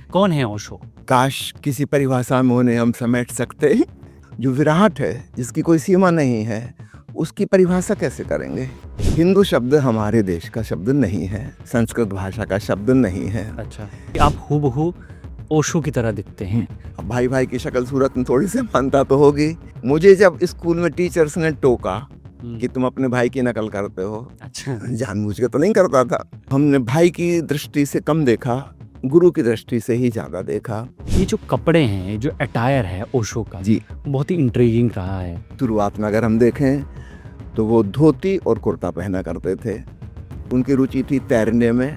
कौन है ओशो? काश किसी परिभाषा में उन्हें हम समेट सकते। जो विराट है, जिसकी कोई सीमा नहीं है, उसकी परिभाषा कैसे करेंगे? हिंदू शब्द हमारे देश का शब्द नहीं है, संस्कृत भाषा का शब्द नहीं है। अच्छा, आप हूबहू ओशो की तरह दिखते हैं। अब भाई भाई की शक्ल सूरत में थोड़ी सी मानता तो होगी। मुझे जब स्कूल में टीचर्स ने टोका कि तुम अपने भाई की नकल करते हो, अच्छा, जानबूझ के तो नहीं करता था। हमने भाई की दृष्टि से कम देखा, गुरु की दृष्टि से ही ज्यादा देखा। ये जो कपड़े हैं, जो अटायर है ओशो का, जी, बहुत ही इंट्रीगिंग रहा है। शुरुआत में अगर हम देखें तो वो धोती और कुर्ता पहना करते थे। उनकी रुचि थी तैरने में,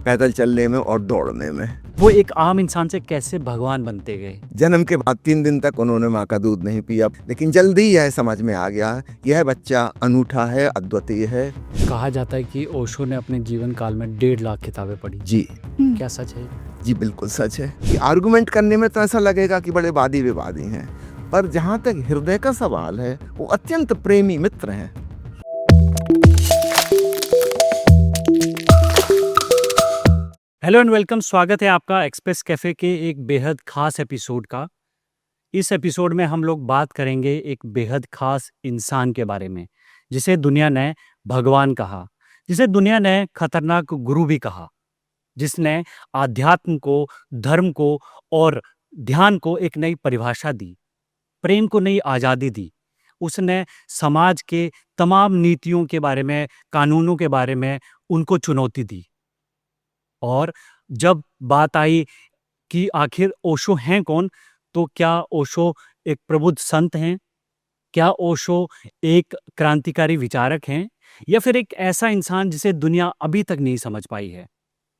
पैदल चलने में और दौड़ने में। वो एक आम इंसान से कैसे भगवान बनते गए? जन्म के बाद 3 दिन तक उन्होंने माँ का दूध नहीं पिया, लेकिन जल्दी यह समझ में आ गया यह बच्चा अनूठा है, अद्वितीय है। कहा जाता है कि ओशो ने अपने जीवन काल में 1.5 लाख किताबें पढ़ी। जी, क्या सच है? जी बिल्कुल सच है। कि आर्गुमेंट करने में तो ऐसा लगेगा कि बड़े वादी विवादी हैं, पर जहाँ तक हृदय का सवाल है, वो अत्यंत प्रेमी मित्र हैं। हेलो एंड वेलकम, स्वागत है आपका एक्सप्रेस कैफे के एक बेहद खास एपिसोड का। इस एपिसोड में हम लोग बात करेंगे एक बेहद खास इंसान के बारे में, जिसे दुनिया ने भगवान कहा, जिसे दुनिया ने खतरनाक गुरु भी कहा, जिसने आध्यात्म को, धर्म को और ध्यान को एक नई परिभाषा दी, प्रेम को नई आज़ादी दी। उसने समाज के तमाम नीतियों के बारे में, कानूनों के बारे में उनको चुनौती दी। और जब बात आई कि आखिर ओशो हैं कौन, तो क्या ओशो एक प्रबुद्ध संत हैं? क्या ओशो एक क्रांतिकारी विचारक हैं? या फिर एक ऐसा इंसान जिसे दुनिया अभी तक नहीं समझ पाई है?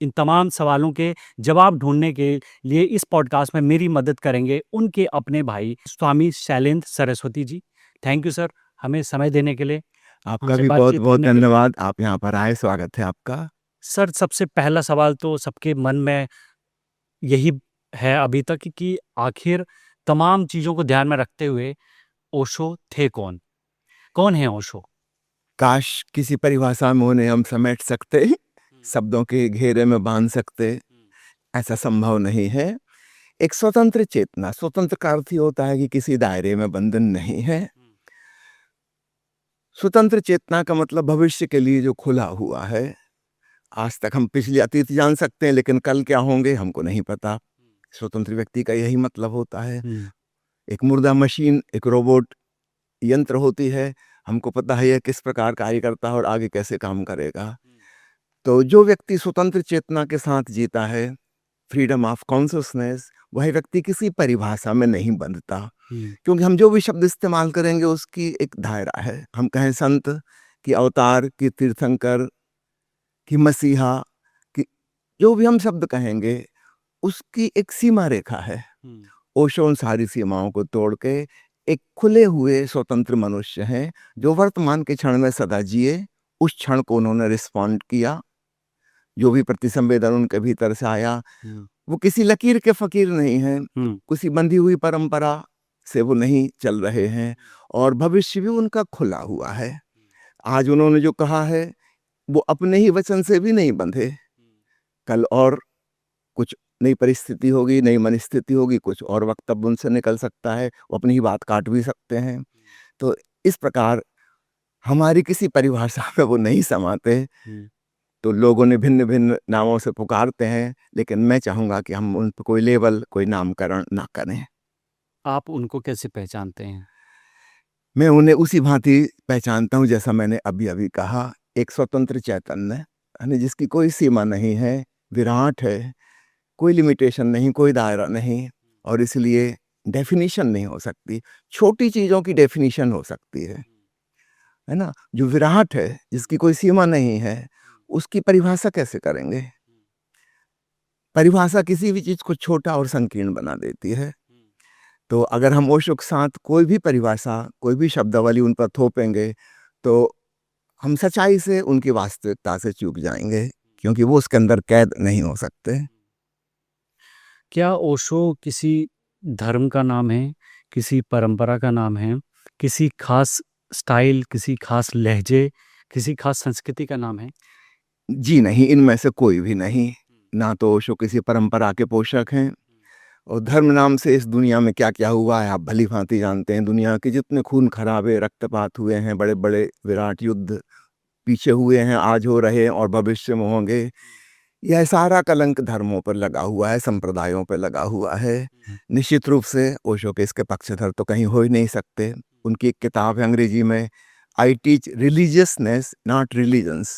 इन तमाम सवालों के जवाब ढूंढने के लिए इस पॉडकास्ट में मेरी मदद करेंगे उनके अपने भाई स्वामी Shailendra Saraswati ji. Thank you sir, हमें समय देने के लिए, आपका हमसे भी बहुत बातचीत बहुत करने के लिए। धन्यवाद, आप यहाँ पर आए, स्वागत है आपका। सर, सबसे पहला सवाल तो सबके मन में यही है अभी तक कि आखिर तमाम चीज़ों को ध्यान में रखते हुए ओशो थे कौन? कौन है ओशो? काश किसी परिभाषा में उन्हें हम समेट सकते, शब्दों के घेरे में बांध सकते, ऐसा संभव नहीं है। एक स्वतंत्र चेतना, स्वतंत्र का अर्थ ही होता है कि किसी दायरे में बंधन नहीं है। स्वतंत्र चेतना का मतलब भविष्य के लिए जो खुला हुआ है। आज तक हम पिछले अतीत जान सकते हैं, लेकिन कल क्या होंगे हमको नहीं पता। स्वतंत्र व्यक्ति का यही मतलब होता है। एक मुर्दा मशीन, एक रोबोट यंत्र होती है, हमको पता है यह किस प्रकार कार्य करता है और आगे कैसे काम करेगा। तो जो व्यक्ति स्वतंत्र चेतना के साथ जीता है, फ्रीडम ऑफ कॉन्शियसनेस, वह व्यक्ति किसी परिभाषा में नहीं बंधता। क्योंकि हम जो भी शब्द इस्तेमाल करेंगे उसकी एक दायरा है। हम कहें संत, कि अवतार, कि तीर्थंकर, कि मसीहा, कि जो भी हम शब्द कहेंगे उसकी एक सीमा रेखा है। ओशो उन सारी सीमाओं को तोड़ के एक खुले हुए स्वतंत्र मनुष्य हैं, जो वर्तमान के क्षण में सदा जिए। उस क्षण को उन्होंने रिस्पॉन्ड किया। जो भी प्रतिसंवेदन उनके भीतर से आया, वो किसी लकीर के फकीर नहीं हैं, किसी बंधी हुई परंपरा से वो नहीं चल रहे हैं, और भविष्य भी उनका खुला हुआ है। आज उन्होंने जो कहा है वो अपने ही वचन से भी नहीं बंधे। कल और कुछ नई परिस्थिति होगी, नई मनस्थिति होगी, कुछ और वक्तव्य उनसे निकल सकता है, वो अपनी ही बात काट भी सकते हैं। तो इस प्रकार हमारी किसी परिभाषा में वो नहीं समाते। तो लोगों ने भिन्न भिन्न नामों से पुकारते हैं, लेकिन मैं चाहूंगा कि हम उन पर कोई लेबल, कोई नामकरण ना करें। आप उनको कैसे पहचानते हैं? मैं उन्हें उसी भांति पहचानता हूँ जैसा मैंने अभी अभी कहा। एक स्वतंत्र चैतन्य, यानी जिसकी कोई सीमा नहीं है, विराट है, कोई लिमिटेशन नहीं, कोई दायरा नहीं, और इसलिए डेफिनेशन नहीं हो सकती। छोटी चीजों की डेफिनेशन हो सकती है ना। जो विराट है, जिसकी कोई सीमा नहीं है, उसकी परिभाषा कैसे करेंगे? परिभाषा किसी भी चीज को छोटा और संकीर्ण बना देती है। तो अगर हम ओशो के साथ कोई भी परिभाषा, कोई भी शब्दावली उन पर थोपेंगे, तो हम सच्चाई से उनकी वास्तविकता से चूक जाएंगे, क्योंकि वो उसके अंदर कैद नहीं हो सकते। क्या ओशो किसी धर्म का नाम है, किसी परंपरा का नाम है, किसी खास स्टाइल, किसी खास लहजे, किसी खास संस्कृति का नाम है? जी नहीं, इनमें से कोई भी नहीं। ना तो ओशो किसी परंपरा के पोषक हैं, और धर्म नाम से इस दुनिया में क्या क्या हुआ है आप भली भांति जानते हैं। दुनिया के जितने खून खराबे, रक्तपात हुए हैं, बड़े बड़े विराट युद्ध पीछे हुए हैं, आज हो रहे हैं और भविष्य में होंगे, यह सारा कलंक धर्मों पर लगा हुआ है, संप्रदायों पर लगा हुआ है। निश्चित रूप से ओशो के इसके पक्षधर तो कहीं हो ही नहीं सकते। उनकी एक किताब है अंग्रेजी में, I teach religiousness not religions,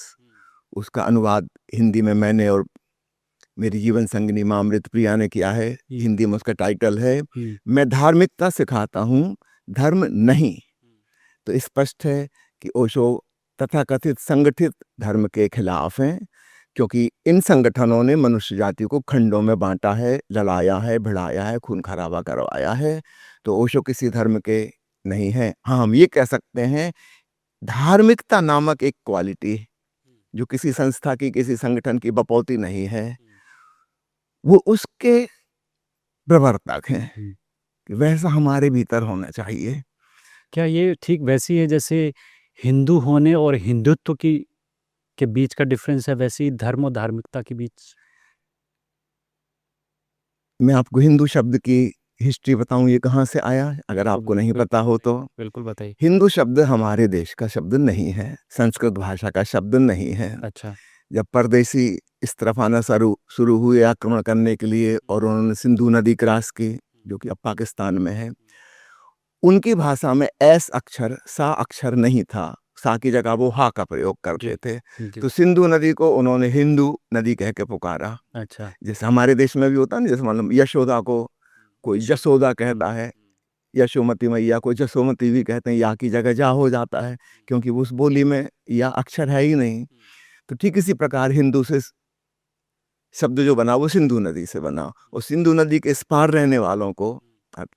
उसका अनुवाद हिंदी में मैंने और मेरी जीवन संगिनी माँ अमृत प्रिया ने किया है। हिंदी में उसका टाइटल है मैं धार्मिकता सिखाता हूँ, धर्म नहीं। तो स्पष्ट है कि ओशो तथाकथित संगठित धर्म के खिलाफ हैं, क्योंकि इन संगठनों ने मनुष्य जाति को खंडों में बांटा है, लड़ाया है, भिड़ाया है, खून खराबा करवाया है। तो ओशो किसी धर्म के नहीं है। हाँ, हम ये कह सकते हैं धार्मिकता नामक एक क्वालिटी जो किसी संस्था की, किसी संगठन की बपौती नहीं है, वो उसके प्रवर्तक हैं कि वैसा हमारे भीतर होना चाहिए। क्या ये ठीक वैसी है जैसे हिंदू होने और हिंदुत्व की के बीच का डिफरेंस है, वैसे ही धर्म और धार्मिकता के बीच? मैं आपको हिंदू शब्द की हिस्ट्री बताऊं, ये कहाँ से आया, अगर आपको नहीं बिल्कुल पता हो तो। बिल्कुल बताइए। हिंदू शब्द हमारे देश का शब्द नहीं है, संस्कृत भाषा का शब्द नहीं है। अच्छा। जब परदेशी इस तरफ आना शुरू हुए आक्रमण करने के लिए, और उन्होंने सिंधु नदी क्रॉस की, जो कि अब पाकिस्तान में है, उनकी भाषा में एस अक्षर, सा अक्षर नहीं था। सा की जगह वो हा का प्रयोग करते थे। जी। तो सिंधु नदी को उन्होंने हिंदू नदी कह के पुकारा। अच्छा। जैसे हमारे देश में भी होता है ना, जैसे मतलब यशोदा को कोई जसोदा कहता है, यशोमती मैया को जसोमती भी कहते हैं, या की जगह जा हो जाता है, क्योंकि उस बोली में या अक्षर है ही नहीं। तो ठीक इसी प्रकार हिंदू से शब्द जो बना वो सिंधु नदी से बना, और सिंधु नदी के इस पार रहने वालों को,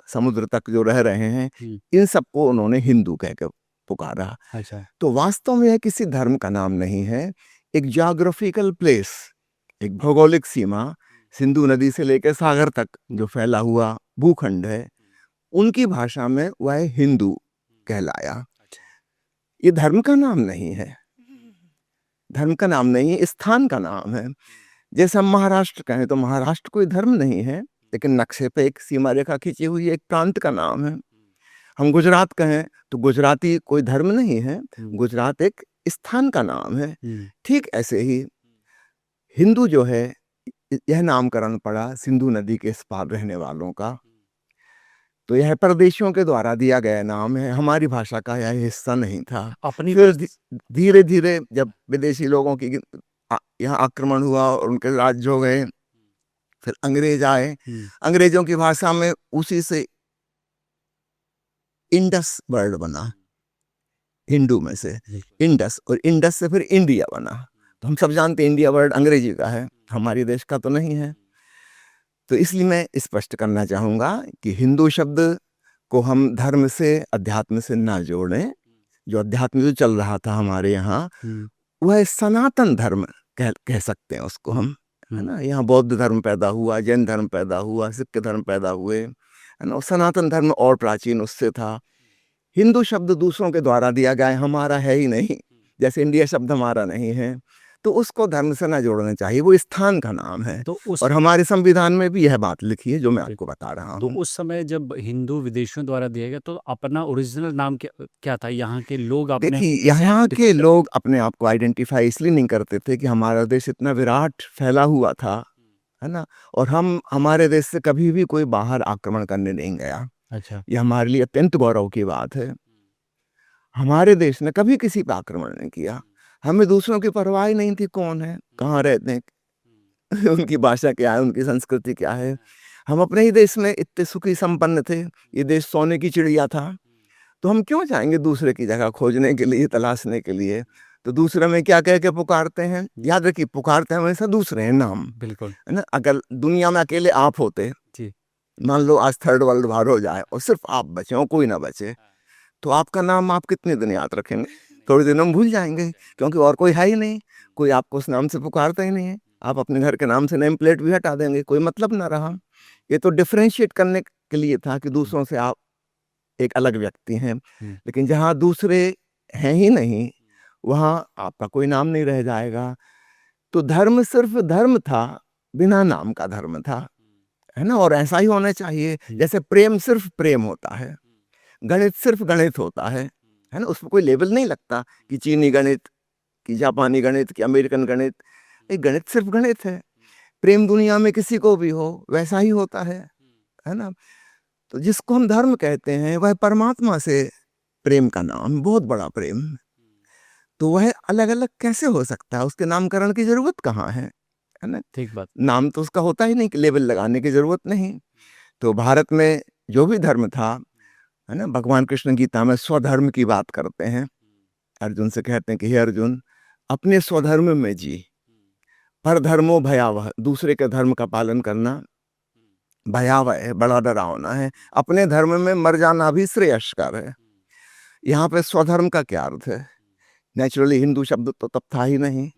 समुद्र तक जो रह रहे हैं, इन सबको उन्होंने हिंदू कह के पुकारा। अच्छा। तो वास्तव में यह किसी धर्म का नाम नहीं है, एक ज्योग्राफिकल प्लेस, एक भौगोलिक सीमा, सिंधु नदी से लेकर सागर तक जो फैला हुआ भूखंड है, उनकी भाषा में वह हिंदू कहलाया। ये धर्म का नाम नहीं है, धर्म का नाम नहीं है, स्थान का नाम है। जैसे हम महाराष्ट्र कहें तो महाराष्ट्र कोई धर्म नहीं है, लेकिन नक्शे पे एक सीमा रेखा खींची हुई एक प्रांत का नाम है। हम गुजरात कहें तो गुजराती कोई धर्म नहीं है, गुजरात एक स्थान का नाम है। ठीक ऐसे ही हिंदू जो है, यह नामकरण पड़ा सिंधु नदी के इस पार रहने वालों का, तो यह परदेशियों के द्वारा दिया गया नाम है, हमारी भाषा का यह हिस्सा नहीं था। अपनी फिर धीरे धीरे जब विदेशी लोगों की यहाँ आक्रमण हुआ और उनके राज्य हो गए, फिर अंग्रेज आए, अंग्रेजों की भाषा में उसी से इंडस वर्ड बना, हिंदू में से इंडस, और इंडस से फिर इंडिया बना। तो हम सब जानते हैं इंडिया वर्ड अंग्रेजी का है, हमारे देश का तो नहीं है। तो इसलिए मैं स्पष्ट करना चाहूंगा कि हिंदू शब्द को हम धर्म से, अध्यात्म से ना जोड़ें। जो अध्यात्म जो चल रहा था हमारे यहाँ, वह सनातन धर्म कह सकते हैं उसको हम, है ना। यहाँ बौद्ध धर्म पैदा हुआ, जैन धर्म पैदा हुआ, सिख धर्म पैदा हुए, है ना। सनातन धर्म और प्राचीन उससे था। हिंदू शब्द दूसरों के द्वारा दिया गया है, हमारा है ही नहीं। जैसे इंडिया शब्द हमारा नहीं है, तो उसको धर्म से ना जोड़ना चाहिए, वो स्थान का नाम है। तो और हमारे संविधान में भी यह बात लिखी है जो मैं आपको बता रहा तो हूँ। उस समय जब हिंदू विदेशियों द्वारा दिया गया, तो अपना ओरिजिनल नाम क्या था? यहाँ के लोग अपने देखिए, यहाँ के लोग अपने आप को आइडेंटिफाई इसलिए नहीं करते थे कि हमारा देश इतना विराट फैला हुआ था, है ना, और हमारे देश से कभी भी कोई बाहर आक्रमण करने नहीं गया। अच्छा। ये हमारे लिए अत्यंत गौरव की बात है। हमारे देश ने कभी किसी पर आक्रमण नहीं किया। हमें दूसरों की परवाह ही नहीं थी, कौन है, कहाँ रहते हैं, उनकी भाषा क्या है, उनकी संस्कृति क्या है। हम अपने ही देश में इतने सुखी संपन्न थे, ये देश सोने की चिड़िया था, तो हम क्यों जाएंगे दूसरे की जगह खोजने के लिए, तलाशने के लिए। तो दूसरे में क्या कह के पुकारते हैं, याद रखिए, पुकारते हैं हमेशा दूसरे हैं नाम, बिल्कुल, है ना। अगर दुनिया में अकेले आप होते, जी। मान लो आज थर्ड वर्ल्ड वॉर हो जाए और सिर्फ आप बचे हो, कोई ना बचे, तो आपका नाम आप कितने दिन याद रखेंगे? थोड़े दिन हम भूल जाएंगे, क्योंकि और कोई है ही नहीं, कोई आपको उस नाम से पुकारता ही नहीं है। आप अपने घर के नाम से नेम प्लेट भी हटा देंगे, कोई मतलब ना रहा। ये तो डिफरेंशिएट करने के लिए था कि दूसरों से आप एक अलग व्यक्ति हैं। लेकिन जहाँ दूसरे हैं ही नहीं, वहाँ आपका कोई नाम नहीं रह जाएगा। तो धर्म सिर्फ धर्म था, बिना नाम का धर्म था, है ना? और ऐसा ही होना चाहिए। जैसे प्रेम सिर्फ प्रेम होता है, गणित सिर्फ गणित होता है ना? उसमें कोई लेबल नहीं लगता कि चीनी गणित, कि जापानी गणित, कि अमेरिकन गणित। ये गणित सिर्फ गणित है। प्रेम दुनिया में किसी को भी हो वैसा ही होता है ना? तो जिसको हम धर्म कहते हैं वह परमात्मा से प्रेम का नाम, बहुत बड़ा प्रेम। तो वह अलग-अलग कैसे हो सकता है? उसके नामकरण की ज़रूरत कहाँ है ना? ठीक बात। नाम तो उसका होता ही नहीं, कि लेबल लगाने की ज़रूरत नहीं। तो भारत में जो भी धर्म था, है ना? भगवान कृष्ण गीता में स्वधर्म की बात करते हैं। अर्जुन से कहते हैं कि हे अर्जुन, अपने स्वधर्म में जी, परधर्मो भयावह, दूसरे के धर्म का पालन करना भयावह है, बड़ा डरावना है। अपने धर्म में मर जाना भी श्रेयस्कर है। यहाँ पे स्वधर्म का क्या अर्थ है? नेचुरली हिंदू शब्द तो तब था ही नहीं।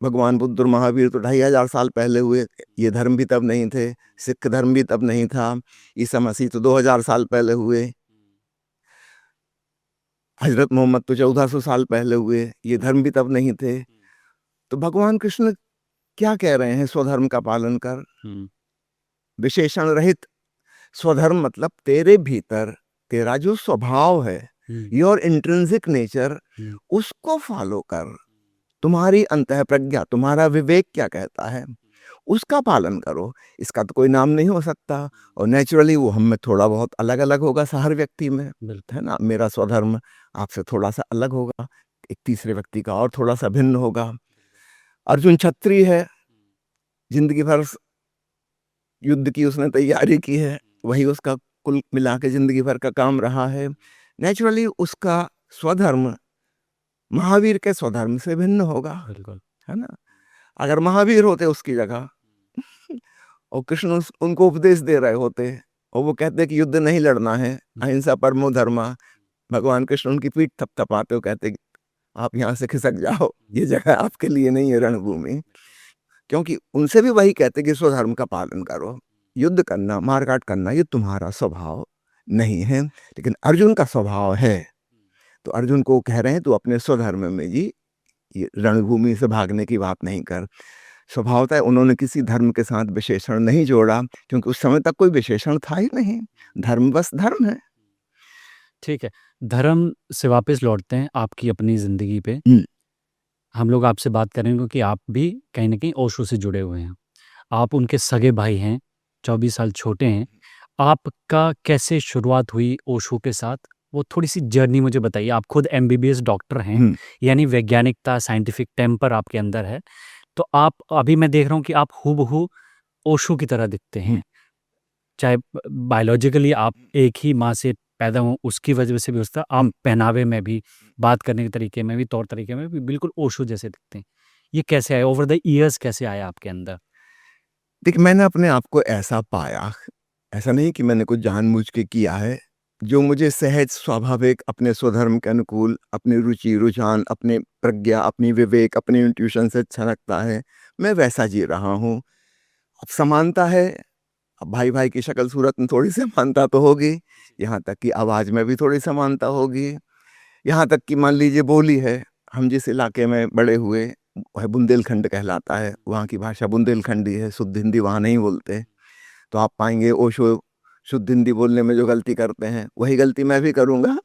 भगवान बुद्ध और महावीर तो 2500 साल पहले हुए, ये धर्म भी तब नहीं थे, सिख धर्म भी तब नहीं था, ईसा मसीह तो 2000 साल पहले हुए, हजरत मोहम्मद तो 1400 साल पहले हुए, ये धर्म भी तब नहीं थे। तो भगवान कृष्ण क्या कह रहे हैं? स्वधर्म का पालन कर, विशेषण रहित। स्वधर्म मतलब तेरे भीतर तेरा जो स्वभाव है, योर इंट्रिंसिक नेचर, उसको फॉलो कर। तुम्हारी अंतः प्रज्ञा, तुम्हारा विवेक क्या कहता है, उसका पालन करो। इसका तो कोई नाम नहीं हो सकता। और नेचुरली वो हम में थोड़ा बहुत अलग अलग होगा, हर व्यक्ति में, है ना? मेरा स्वधर्म आपसे थोड़ा सा अलग होगा, एक तीसरे व्यक्ति का और थोड़ा सा भिन्न होगा। अर्जुन क्षत्रिय है, जिंदगी भर युद्ध की उसने तैयारी की है, वही उसका कुल मिला के जिंदगी भर का काम रहा है। नेचुरली उसका स्वधर्म महावीर के स्वधर्म से भिन्न होगा, बिल्कुल। है ना? अगर महावीर होते उसकी जगह और कृष्ण उनको उपदेश दे रहे होते और वो कहते कि युद्ध नहीं लड़ना है, अहिंसा परमो धर्मा, भगवान कृष्ण उनकी पीठ थपथपाते हो, कहते कि आप यहाँ से खिसक जाओ, ये जगह आपके लिए नहीं है, रणभूमि। क्योंकि उनसे भी वही कहते कि स्वधर्म का पालन करो। युद्ध करना, मारकाट करना, ये तुम्हारा स्वभाव नहीं है, लेकिन अर्जुन का स्वभाव है। तो अर्जुन को कह रहे हैं तू अपने स्वधर्म में जी, ये रणभूमि से भागने की बात नहीं कर। स्वभावतः उन्होंने किसी धर्म के साथ विशेषण नहीं जोड़ा, क्योंकि उस समय तक कोई विशेषण था ही नहीं। धर्म बस धर्म है। ठीक है, धर्म से वापस लौटते हैं आपकी अपनी ज़िंदगी पे। हम लोग आपसे बात करेंगे क्योंकि आप भी कहीं न कहीं ओशो से जुड़े हुए हैं। आप उनके सगे भाई हैं, 24 साल छोटे हैं। आपका कैसे शुरुआत हुई ओशो के साथ? वो थोड़ी-सी जर्नी मुझे बताइए। आप खुद एमबीबीएस डॉक्टर हैं, यानी वैज्ञानिकता, साइंटिफिक टेम्पर आपके अंदर है। तो आप अभी मैं देख रहा हूँ कि आप हूबहू ओशो की तरह दिखते हैं। चाहे बायोलॉजिकली आप एक ही माँ से पैदा हों, उसकी वजह से भी उसका आप पहनावे में भी, बात करने के तरीके में भी, तौर तरीके में भी बिल्कुल ओशो जैसे दिखते हैं। ये कैसे आया? ओवर द ईयर्स कैसे आया आपके अंदर? देखिए, मैंने अपने आप को ऐसा पाया, ऐसा नहीं कि मैंने कुछ जानबूझ के किया है। जो मुझे सहज, स्वाभाविक, अपने स्वधर्म के अनुकूल, अपनी रुचि, रुझान, अपने प्रज्ञा, अपनी विवेक, अपनी इंट्यूशन से अच्छा लगता है, मैं वैसा जी रहा हूँ। अब समानता है, अब भाई-भाई की शक्ल सूरत में थोड़ी समानता तो होगी, यहाँ तक कि आवाज़ में भी थोड़ी समानता होगी, यहाँ तक कि मान लीजिए बोली है। हम जिस इलाके में बड़े हुए, वह बुंदेलखंड कहलाता है, वहाँ की भाषा बुंदेलखंडी है, शुद्ध हिंदी वहाँ नहीं बोलते। तो आप पाएँगे ओशो शुद्ध हिंदी बोलने में जो गलती करते हैं, वही गलती मैं भी करूँगा।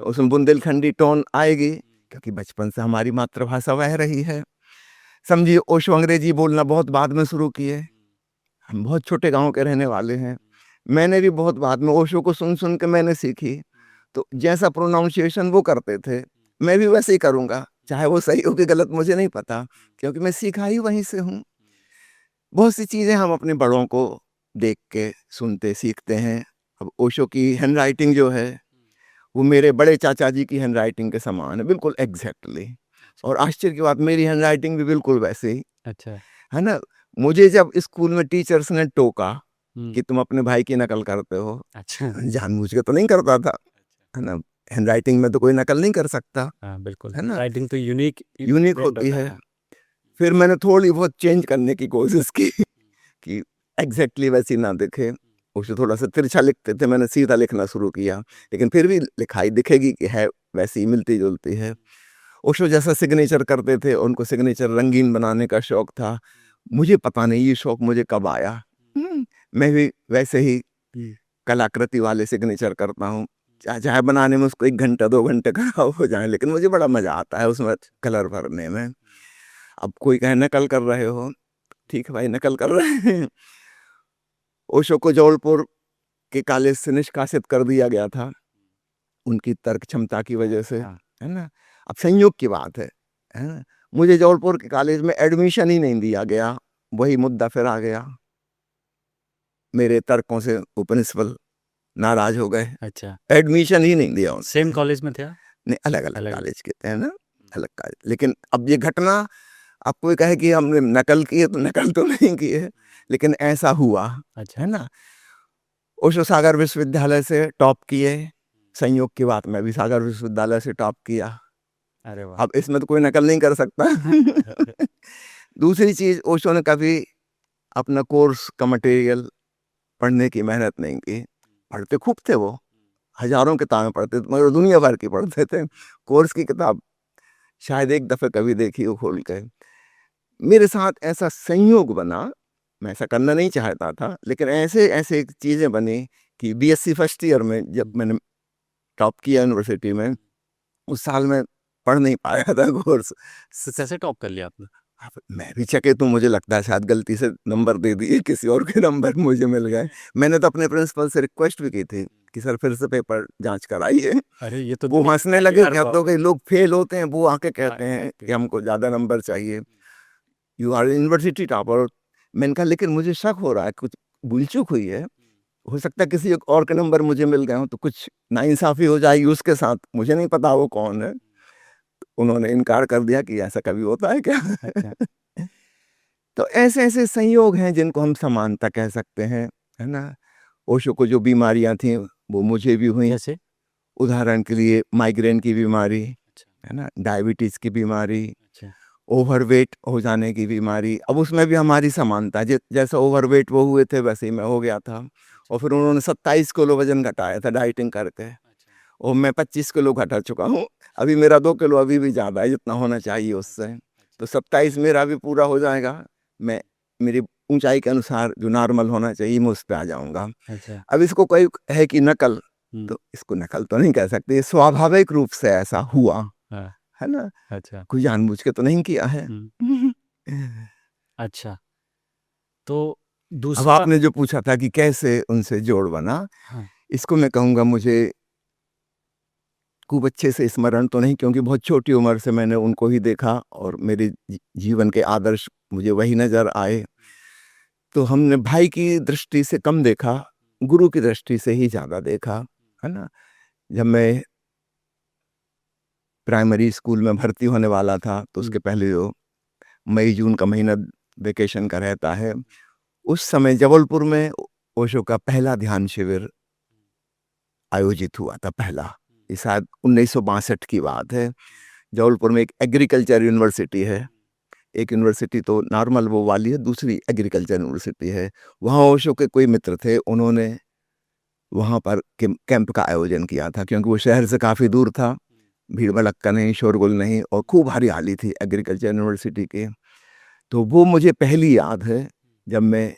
उसमें बुंदेलखंडी टोन आएगी, क्योंकि बचपन से हमारी मातृभाषा वह रही है। समझिए ओशो अंग्रेजी बोलना बहुत बाद में शुरू किए। हम बहुत छोटे गाँव के रहने वाले हैं। मैंने भी बहुत बाद में ओशो को सुन-सुन के मैंने सीखी। तो जैसा प्रोनाउंसिएशन वो करते थे, मैं भी वैसे ही करूँगा। चाहे वो सही हो कि गलत मुझे नहीं पता, क्योंकि मैं सीखा ही वहीं से हूँ। बहुत सी चीज़ें हम अपने बड़ों को देख के, सुनते, सीखते हैं। अब ओशो की हैंडराइटिंग जो है, वो मेरे बड़े चाचा जी की हैंडराइटिंग के समान है, बिल्कुल एग्ज़ैक्टली। और आश्चर्य की बात, मेरी हैंडराइटिंग भी बिल्कुल वैसे ही, अच्छा। है ना? मुझे जब स्कूल में टीचर्स ने टोका हुँ। कि तुम अपने भाई की नकल करते हो, अच्छा। जानबूझ के तो नहीं करता था, है ना? हैंडराइटिंग में तो कोई नकल नहीं कर सकता, हाँ, बिल्कुल। है ना? राइटिंग तो यूनिक यूनिक ब्रांड होती होता है। है। फिर मैंने थोड़ी बहुत चेंज करने की कोशिश की कि एग्ज़ैक्टली वैसी ना दिखे। उसे थोड़ा-सा तिरछा लिखते थे, मैंने सीधा लिखना शुरू किया, लेकिन फिर भी लिखाई दिखेगी कि है वैसी ही, मिलती-जुलती है। ओशो जैसा सिग्नेचर करते थे, उनको सिग्नेचर रंगीन बनाने का शौक था। मुझे पता नहीं ये शौक मुझे कब आया। मैं भी वैसे ही कलाकृति वाले सिग्नेचर करता हूँ, चाहे बनाने में उसको 1 घंटा 2 घंटे खराब हो जाए, लेकिन मुझे बड़ा मजा आता है उसमें कलर भरने में। अब कोई कहे नकल कर रहे हो, ठीक है भाई, नकल कर रहे हैं। ओशो को जबलपुर के कॉलेज से निष्कासित कर दिया गया था उनकी तर्क क्षमता की वजह से, है ना। अब संयोग की बात है ना। मुझे जबलपुर के कॉलेज में एडमिशन ही नहीं दिया गया, वही मुद्दा फिर आ गया। मेरे तर्कों से वो प्रिंसिपल नाराज हो गए, अच्छा, एडमिशन ही नहीं दिया उन्होंने। सेम कॉलेज में थे आप? नहीं, अलग अलग अलग-अलग। कॉलेज के थे ना, अलग कॉलेज। लेकिन अब ये घटना, अब कोई कहे कि हमने नकल की है, तो नकल तो नहीं की है, लेकिन ऐसा हुआ, अच्छा, है ना। ओशो सागर विश्वविद्यालय से टॉप किए, संयोग की बात मैं भी सागर विश्वविद्यालय से टॉप किया। अरे वाह! अब इसमें तो कोई नकल नहीं कर सकता। दूसरी चीज, ओशो ने कभी अपना कोर्स का मटेरियल पढ़ने की मेहनत नहीं की। पढ़ते खूब थे वो, हजारों किताबें पढ़ते थे, मगर दुनिया भर की पढ़ते थे। कोर्स की किताब शायद एक दफे कभी देखी हो खोल के। मेरे साथ ऐसा संयोग बना, मैं ऐसा करना नहीं चाहता था, लेकिन ऐसे ऐसे चीजें बनी कि बीएससी फर्स्ट ईयर में जब मैंने टॉप किया यूनिवर्सिटी में, उस साल में पढ़ नहीं पाया था कोर्स। तो कैसे टॉप कर लिया आपने? अब मैं भी चकित हूँ, मुझे लगता है शायद गलती से नंबर दे दिए, किसी और के नंबर मुझे मिल गए। मैंने तो अपने प्रिंसिपल से रिक्वेस्ट भी की थी कि सर फिर से पेपर जांच कराइए। अरे ये तो वो हंसने लगे, यार क्या तो कई लोग फेल होते हैं, वो आके हाँ, कहते हैं एग्जैक्टली। कि हमको ज्यादा नंबर चाहिए, यू आर यूनिवर्सिटी टॉपर। मैंने कहा लेकिन मुझे शक हो रहा है, कुछ भूल चूक हुई है, हो सकता है किसी एक और के नंबर मुझे मिल गए हो, तो कुछ नाइंसाफी हो जाएगी उसके साथ, मुझे नहीं पता वो कौन है। उन्होंने इनकार कर दिया कि ऐसा कभी होता है क्या। अच्छा, तो ऐसे ऐसे संयोग हैं जिनको हम समानता कह सकते हैं, है ना। ओशो को जो बीमारियां थी वो मुझे भी हुई। जैसे? उदाहरण के लिए माइग्रेन की बीमारी, अच्छा, है ना, डायबिटीज की बीमारी, अच्छा, ओवरवेट हो जाने की बीमारी। अब उसमें भी हमारी समानता है, जैसा ओवरवेट वो हुए थे वैसे ही मैं हो गया था। और फिर उन्होंने 27 किलो वजन घटाया था डाइटिंग करके, अच्छा, और मैं 25 किलो घटा चुका हूँ। अभी मेरा 2 किलो अभी भी ज़्यादा है जितना होना चाहिए उससे। तो 27 मेरा भी पूरा हो जाएगा, मैं मेरी ऊंचाई के अनुसार जो नॉर्मल होना चाहिए मैं उस पर आ जाऊंगा। अच्छा, अब इसको कोई है कि नकल, हुँ, तो इसको नकल तो नहीं कह सकते, ये स्वाभाविक रूप से ऐसा हुआ, हाँ, है ना। अच्छा, कोई जानबूझ के तो नहीं किया है। हुँ, अच्छा, तो अब दूसरा आपने जो पूछा था कि कैसे उनसे जोड़ बना, हाँ, इसको मैं कहूँगा मुझे खूब अच्छे से स्मरण तो नहीं, क्योंकि बहुत छोटी उम्र से मैंने उनको ही देखा और मेरे जीवन के आदर्श मुझे वही नज़र आए। तो हमने भाई की दृष्टि से कम देखा, गुरु की दृष्टि से ही ज़्यादा देखा, है ना। जब मैं प्राइमरी स्कूल में भर्ती होने वाला था, तो हुँ, उसके पहले जो मई-जून का महीना वेकेशन का रहता है, उस समय जबलपुर में ओशो का पहला ध्यान शिविर आयोजित हुआ था, पहला। ये शायद 1962 की बात है। जबलपुर में एक एग्रीकल्चर यूनिवर्सिटी है। एक यूनिवर्सिटी तो नॉर्मल वो वाली है, दूसरी एग्रीकल्चर यूनिवर्सिटी है। वहाँ ओशो के कोई मित्र थे, उन्होंने वहाँ पर कैंप का आयोजन किया था, क्योंकि वो शहर से काफ़ी दूर था, भीड़-भड़क्का नहीं, शोरगुल नहीं, और खूब हरियाली थी एग्रीकल्चर यूनिवर्सिटी की। तो वो मुझे पहली याद है जब मैं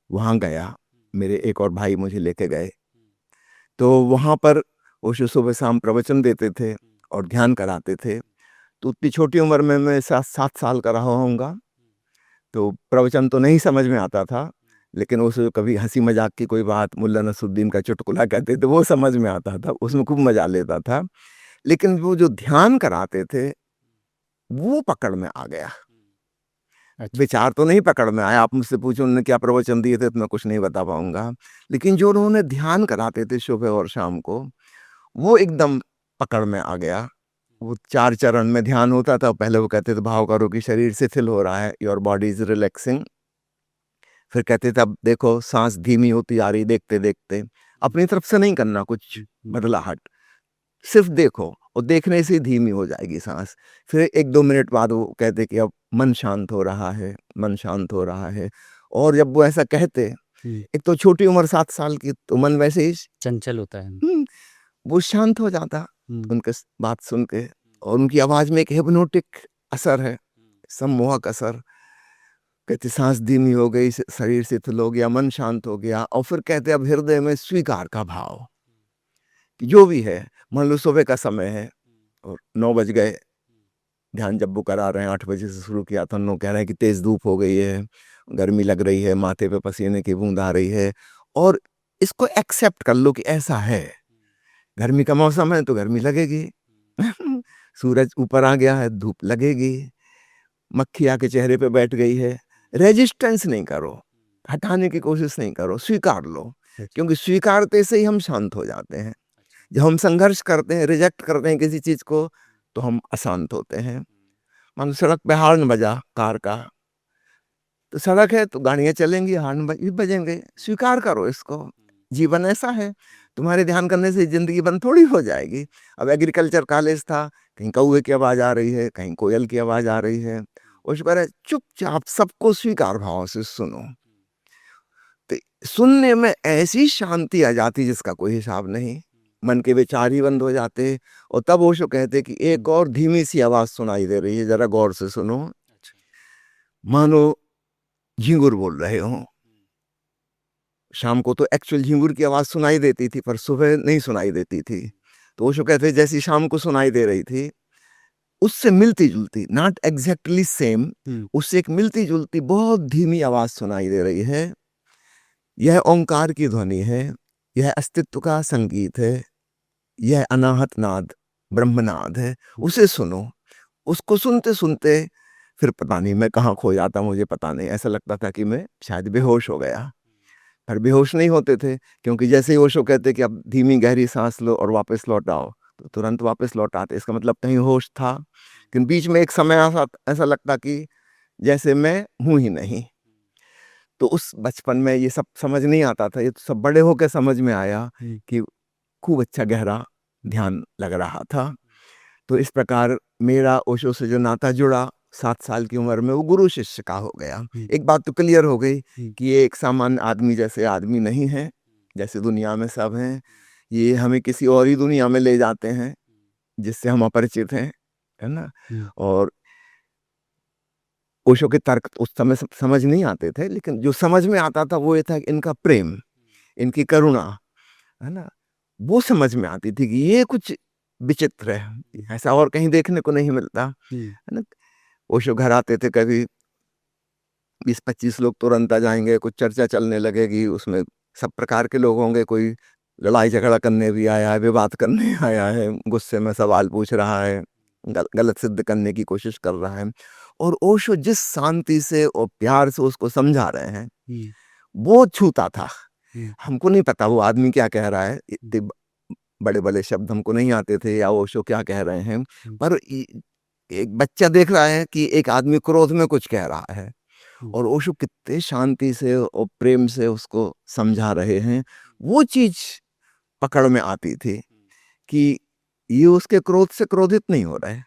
वहाँ गया, मेरे एक और भाई मुझे लेके गए। तो वहाँ पर ओशो सुबह-शाम प्रवचन देते थे और ध्यान कराते थे। तो उतनी छोटी उम्र में मैं 7 साल का रहा होऊँगा, तो प्रवचन तो नहीं समझ में आता था, लेकिन उस कभी हँसी-मज़ाक की कोई बात, मुल्ला नसरुद्दीन का चुटकुला कहते थे, वो समझ में आता था, उसमें खूब मज़ा लेता था। लेकिन वो जो ध्यान कराते थे, वो पकड़ में आ गया। अच्छा, विचार तो नहीं पकड़ में आया, आप मुझसे पूछो उन्होंने क्या प्रवचन दिए थे तो मैं कुछ नहीं बता पाऊँगा। लेकिन जो उन्होंने ध्यान कराते थे सुबह और शाम को, वो एकदम पकड़ में आ गया। वो 4 चरण में ध्यान होता था। पहले वो कहते थे भाव करो कि शरीर शिथिल हो रहा है, योर बॉडी इज़ रिलैक्सिंग। फिर कहते थे अब देखो साँस धीमी होती जा रही देखते-देखते। अपनी तरफ से नहीं करना कुछ हुँ, हुँ, बदलाहट, सिर्फ़ देखो, और देखने से ही धीमी हो जाएगी साँस। फिर 1-2 मिनट बाद वो कहते कि अब मन शांत हो रहा है, मन शांत हो रहा है। और जब वो ऐसा कहते, हुँ, एक तो छोटी उम्र 7 साल की, तो मन वैसे ही चंचल होता है। हुँ, वो शांत हो जाता हुँ, उनके बात सुन के। और उनकी आवाज़ में एक हिप्नोटिक असर है, सम्मोहक असर। कहते सांस धीमी हो गई, शरीर शिथिल हो गया, मन शांत हो गया, और फिर कहते अब हृदय में स्वीकार का भाव कि जो भी है, मान लो सुबह का समय है और 9 बज गए, ध्यान जब करा रहे हैं, 8 बजे से शुरू किया था, 9 कह रहे हैं कि तेज धूप हो गई है, गर्मी लग रही है, माथे पे पसीने की बूंद आ रही है, और इसको एक्सेप्ट कर लो कि ऐसा है। गर्मी का मौसम है तो गर्मी लगेगी। सूरज ऊपर आ गया है, धूप लगेगी। मक्खी आके चेहरे पे बैठ गई है, रेजिस्टेंस नहीं करो, हटाने की कोशिश नहीं करो, स्वीकार लो, क्योंकि स्वीकारते से ही हम शांत हो जाते हैं। जब हम संघर्ष करते हैं, रिजेक्ट करते हैं किसी चीज को, तो हम अशांत होते हैं। मान सड़क पे हॉर्न बजा कार का, तो सड़क है तो गाड़ियां चलेंगी, हॉर्न भी बजेंगे, स्वीकार करो इसको। जीवन ऐसा है, तुम्हारे ध्यान करने से जिंदगी बंद थोड़ी हो जाएगी। अब एग्रीकल्चर कॉलेज था, कहीं कौवे की आवाज आ रही है, कहीं कोयल की आवाज आ रही है, उस पर चुपचाप सबको स्वीकार भाव से सुनो। तो सुनने में ऐसी शांति आ जाती जिसका कोई हिसाब नहीं, मन के विचार ही बंद हो जाते। और तब ओशो कहते कि एक और धीमी सी आवाज सुनाई दे रही है, जरा गौर से सुनो। मानो झिंगुर बोल रहे हो। शाम को तो एक्चुअल झिंगुर की आवाज सुनाई देती थी, पर सुबह नहीं सुनाई देती थी। तो ओशो कहते जैसी शाम को सुनाई दे रही थी, उससे मिलती जुलती, नॉट एग्जैक्टली सेम, उससे एक मिलती जुलती बहुत धीमी आवाज सुनाई दे रही है। यह ओंकार की ध्वनि है, यह अस्तित्व का संगीत है, यह अनाहत नाद, ब्रह्मनाद है। उसे सुनो। उसको सुनते सुनते फिर पता नहीं मैं कहाँ खो जाता, मुझे पता नहीं, ऐसा लगता था कि मैं शायद बेहोश हो गया। पर बेहोश नहीं होते थे, क्योंकि जैसे ही ओशो कहते कि अब धीमी गहरी सांस लो और वापस लौट आओ, तो तुरंत वापस लौट आते। इसका मतलब कहीं होश था, लेकिन बीच में एक समय ऐसा लगता कि जैसे मैं हूं ही नहीं। तो उस बचपन में ये सब समझ नहीं आता था, ये तो सब बड़े होकर समझ में आया कि खूब अच्छा गहरा ध्यान लग रहा था। तो इस प्रकार मेरा ओशो से जो नाता जुड़ा 7 साल की उम्र में, वो गुरु शिष्य का हो गया। एक बात तो क्लियर हो गई कि ये एक सामान्य आदमी जैसे आदमी नहीं है, जैसे दुनिया में सब हैं। ये हमें किसी और ही दुनिया में ले जाते हैं जिससे हम अपरिचित हैं, है ना। और ओशो के तर्क उस समय समझ नहीं आते थे, लेकिन जो समझ में आता था वो ये था कि इनका प्रेम, इनकी करुणा, है ना, वो समझ में आती थी कि ये कुछ विचित्र है, ऐसा और कहीं देखने को नहीं मिलता, है ना। ओशो घर आते थे, कभी 20-25 लोग तुरंत आ जाएंगे, कुछ चर्चा चलने लगेगी, उसमें सब प्रकार के लोग होंगे, कोई लड़ाई झगड़ा करने भी आया है, विवाद करने आया है, गुस्से में सवाल पूछ रहा है, गलत सिद्ध करने की कोशिश कर रहा है। और ओशो जिस शांति से और प्यार से उसको समझा रहे हैं, वो छूता था। हमको नहीं पता वो आदमी क्या कह रहा है, इतने बड़े बड़े शब्द हमको नहीं आते थे, या ओशो क्या कह रहे हैं, पर एक बच्चा देख रहा है कि एक आदमी क्रोध में कुछ कह रहा है, और ओशो कितने शांति से और प्रेम से उसको समझा रहे हैं। वो चीज पकड़ में आती थी कि ये उसके क्रोध से क्रोधित नहीं हो रहे,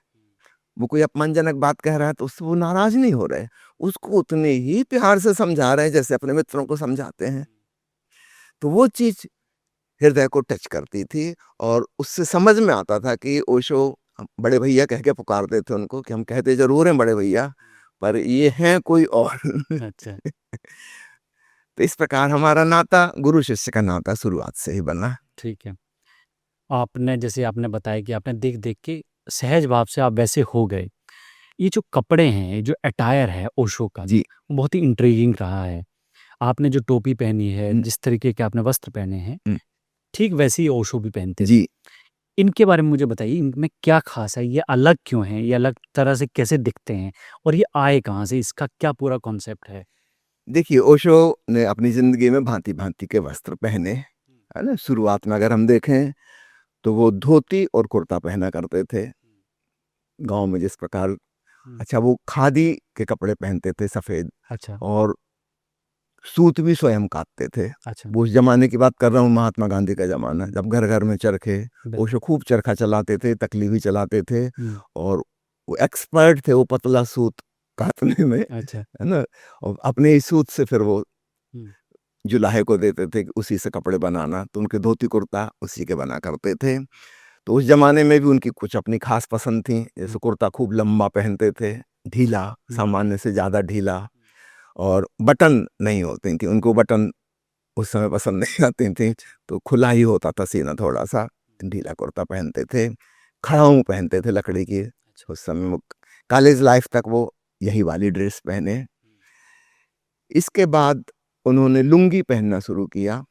वो कोई अपमानजनक बात कह रहा है तो उससे वो नाराज नहीं हो रहे, उसको उतने ही प्यार से समझा रहे हैं जैसे अपने मित्रों को समझाते हैं। तो वो चीज हृदय को टच करती थी, और उससे समझ में आता था कि ओशो बड़े भैया कह के पुकारते थे उनको, कि हम कहते जरूर हैं बड़े भैया, पर ये हैं कोई और। अच्छा। तो इस प्रकार हमारा नाता, गुरु शिष्य का नाता शुरुआत से ही बना। ठीक है। आपने जैसे आपने बताया कि आपने देख-देख के सहज भाव से आप वैसे हो गए। ये जो कपड़े हैं, जो अटायर है ओशो का, जी। वो बहुत ही इंट्रिगिंग रहा है। आपने जो टोपी पहनी है, हुँ, जिस तरीके के आपने वस्त्र पहने हैं, हुँ। ठीक वैसे ही ओशो भी पहनते थे। जी, इनके बारे में मुझे बताइए, इनमें क्या ख़ास है? ये अलग क्यों हैं? ये अलग तरह से कैसे दिखते हैं? और ये आए कहाँ से? इसका क्या पूरा कॉन्सेप्ट है? देखिए ओशो ने अपनी ज़िंदगी में भाँति-भाँति के वस्त्र पहने, है ना? शुरुआत में अगर हम देखें तो वो धोती और कुर्ता पहना करते थे। गाँव में जिस प्रकार, अच्छा, वो खादी के कपड़े पहनते थे सफ़ेद, अच्छा, और सूत भी स्वयं कातते थे। अच्छा। वो उस ज़माने की बात कर रहा हूँ, महात्मा गांधी का ज़माना, जब घर-घर में चरखे, बिल ओशो खूब चरखा चलाते थे, तकली भी चलाते थे, हुँ, और वो एक्सपर्ट थे वो पतला सूत कातने में, अच्छा। है ना? और अपने ही सूत से फिर वो हुँ, जुलाहे को देते थे कि उसी से कपड़े बनाना, तो उनके धोती कुर्ता उसी के बना करते थे। तो उस ज़माने में भी उनकी कुछ अपनी ख़ास पसंद थी, हुँ, जैसे कुर्ता खूब लंबा पहनते थे, ढीला, हुँ, सामान्य से ज़्यादा ढीला, और बटन नहीं होती थी, उनको बटन उस समय पसंद नहीं आती थी, तो खुला ही होता था सीना, थोड़ा सा ढीला कुर्ता पहनते थे, खड़ाऊँ पहनते थे लकड़ी की। उस समय वो कॉलेज लाइफ तक वो यही वाली ड्रेस पहने। इसके बाद उन्होंने लुंगी पहनना शुरू किया,